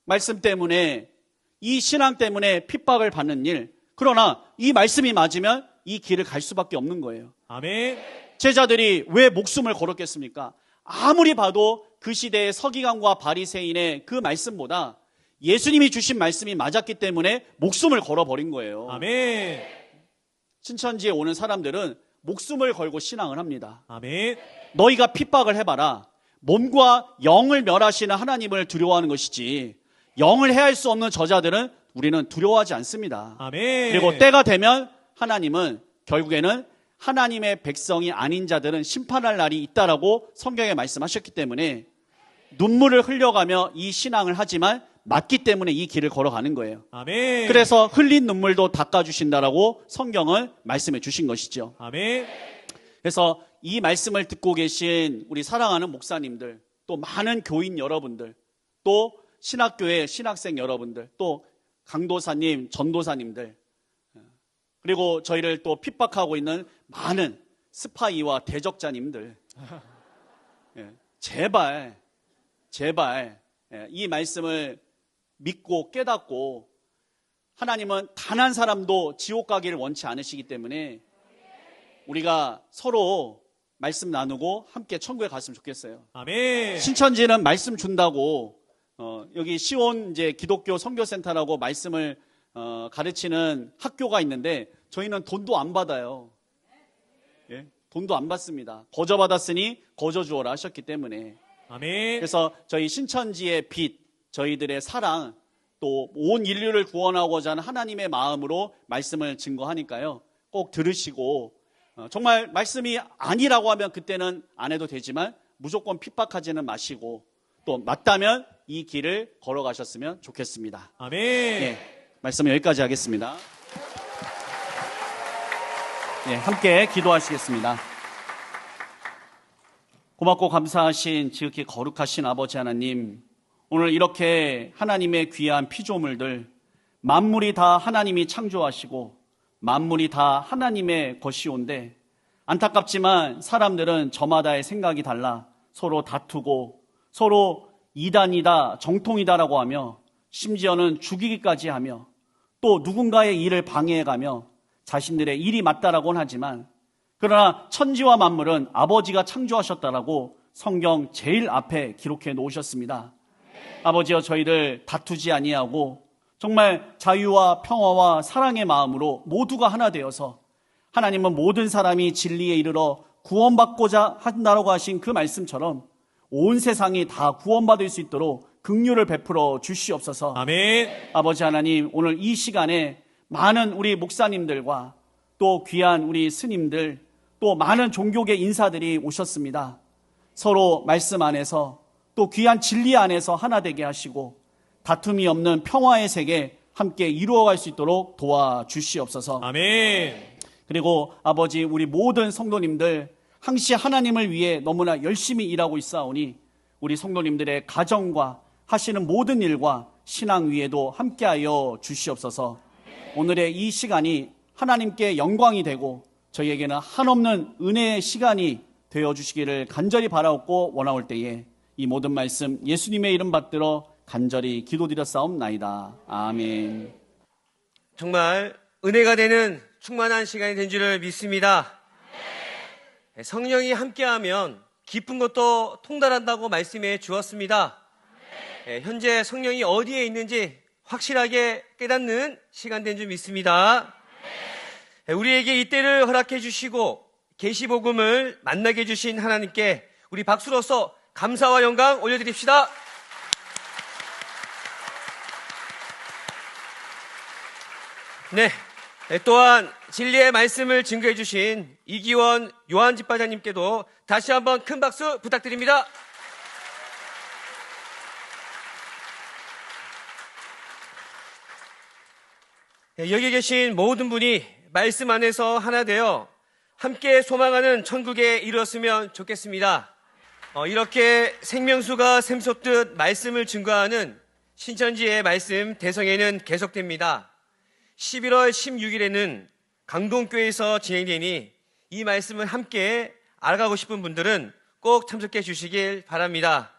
[SPEAKER 2] 말씀 때문에 이 신앙 때문에 핍박을 받는 일. 그러나 이 말씀이 맞으면 이 길을 갈 수밖에 없는 거예요.
[SPEAKER 3] 아멘.
[SPEAKER 2] 제자들이 왜 목숨을 걸었겠습니까? 아무리 봐도 그 시대의 서기관과 바리새인의 그 말씀보다 예수님이 주신 말씀이 맞았기 때문에 목숨을 걸어버린 거예요.
[SPEAKER 3] 아멘.
[SPEAKER 2] 신천지에 오는 사람들은 목숨을 걸고 신앙을 합니다.
[SPEAKER 3] 아멘.
[SPEAKER 2] 너희가 핍박을 해봐라. 몸과 영을 멸하시는 하나님을 두려워하는 것이지 영을 해할 수 없는 저자들은 우리는 두려워하지 않습니다.
[SPEAKER 3] 아멘.
[SPEAKER 2] 그리고 때가 되면 하나님은 결국에는 하나님의 백성이 아닌 자들은 심판할 날이 있다라고 성경에 말씀하셨기 때문에 눈물을 흘려가며 이 신앙을 하지만 맞기 때문에 이 길을 걸어가는 거예요.
[SPEAKER 3] 아멘.
[SPEAKER 2] 그래서 흘린 눈물도 닦아주신다라고 성경을 말씀해 주신 것이죠.
[SPEAKER 3] 아멘.
[SPEAKER 2] 그래서 이 말씀을 듣고 계신 우리 사랑하는 목사님들, 또 많은 교인 여러분들, 또 신학교의 신학생 여러분들, 또 강도사님, 전도사님들, 그리고 저희를 또 핍박하고 있는 많은 스파이와 대적자님들, 제발 이 말씀을 믿고 깨닫고 하나님은 단 한 사람도 지옥 가기를 원치 않으시기 때문에 우리가 서로 말씀 나누고 함께 천국에 갔으면 좋겠어요.
[SPEAKER 3] 아멘.
[SPEAKER 2] 신천지는 말씀 준다고 여기 시온 이제 기독교 선교센터라고 말씀을 가르치는 학교가 있는데 저희는 돈도 안 받아요. 돈도 안 받습니다. 거저 받았으니 거저 주어라 하셨기 때문에.
[SPEAKER 3] 아멘.
[SPEAKER 2] 그래서 저희 신천지의 빛, 저희들의 사랑, 또 온 인류를 구원하고자 하는 하나님의 마음으로 말씀을 증거하니까요. 꼭 들으시고 정말 말씀이 아니라고 하면 그때는 안 해도 되지만 무조건 핍박하지는 마시고 또 맞다면 이 길을 걸어가셨으면 좋겠습니다.
[SPEAKER 3] 아멘.
[SPEAKER 2] 네, 말씀 여기까지 하겠습니다. 네, 함께 기도하시겠습니다. 고맙고 감사하신 지극히 거룩하신 아버지 하나님, 오늘 이렇게 하나님의 귀한 피조물들, 만물이 다 하나님이 창조하시고 만물이 다 하나님의 것이온데 안타깝지만 사람들은 저마다의 생각이 달라 서로 다투고 서로 이단이다 정통이다라고 하며 심지어는 죽이기까지 하며 또 누군가의 일을 방해해가며 자신들의 일이 맞다라고는 하지만 그러나 천지와 만물은 아버지가 창조하셨다라고 성경 제일 앞에 기록해 놓으셨습니다. 아버지여 저희를 다투지 아니하고 정말 자유와 평화와 사랑의 마음으로 모두가 하나 되어서 하나님은 모든 사람이 진리에 이르러 구원받고자 한다라고 하신 그 말씀처럼 온 세상이 다 구원받을 수 있도록 긍휼을 베풀어 주시옵소서.
[SPEAKER 3] 아멘.
[SPEAKER 2] 아버지 하나님, 오늘 이 시간에 많은 우리 목사님들과 또 귀한 우리 스님들 또 많은 종교계 인사들이 오셨습니다. 서로 말씀 안에서 또 귀한 진리 안에서 하나 되게 하시고 다툼이 없는 평화의 세계 함께 이루어갈 수 있도록 도와주시옵소서.
[SPEAKER 3] 아멘.
[SPEAKER 2] 그리고 아버지 우리 모든 성도님들 항시 하나님을 위해 너무나 열심히 일하고 있사오니 우리 성도님들의 가정과 하시는 모든 일과 신앙 위에도 함께하여 주시옵소서. 오늘의 이 시간이 하나님께 영광이 되고 저희에게는 한없는 은혜의 시간이 되어주시기를 간절히 바라옵고 원하올 때에 이 모든 말씀 예수님의 이름 받들어 간절히 기도드렸사옵나이다. 아멘.
[SPEAKER 1] 정말 은혜가 되는 충만한 시간이 된 줄을 믿습니다. 성령이 함께하면 깊은 것도 통달한다고 말씀해 주었습니다. 현재 성령이 어디에 있는지 확실하게 깨닫는 시간 된 줄 믿습니다. 우리에게 이때를 허락해 주시고 계시복음을 만나게 해주신 하나님께 우리 박수로서 감사와 영광 올려드립시다. 네, 또한 진리의 말씀을 증거해 주신 이기원 요한집사장님께도 다시 한번 큰 박수 부탁드립니다. 여기 계신 모든 분이 말씀 안에서 하나 되어 함께 소망하는 천국에 이르렀으면 좋겠습니다. 이렇게 생명수가 샘솟듯 말씀을 증거하는 신천지의 말씀 대성회는 계속됩니다. 11월 16일에는 강동교회에서 진행되니 이 말씀을 함께 알아가고 싶은 분들은 꼭 참석해 주시길 바랍니다.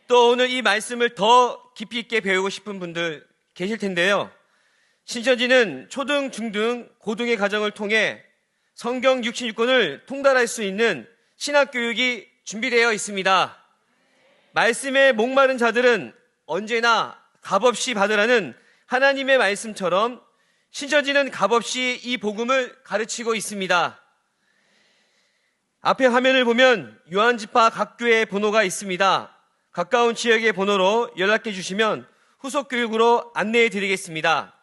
[SPEAKER 1] 또 오늘 이 말씀을 더 깊이 있게 배우고 싶은 분들 계실 텐데요. 신천지는 초등, 중등, 고등의 과정을 통해 성경 66권을 통달할 수 있는 신학교육이 준비되어 있습니다. 말씀에 목마른 자들은 언제나 값없이 받으라는 하나님의 말씀처럼 신천지는 값없이 이 복음을 가르치고 있습니다. 앞에 화면을 보면 요한집사 각 교회 번호가 있습니다. 가까운 지역의 번호로 연락해 주시면 후속 교육으로 안내해 드리겠습니다.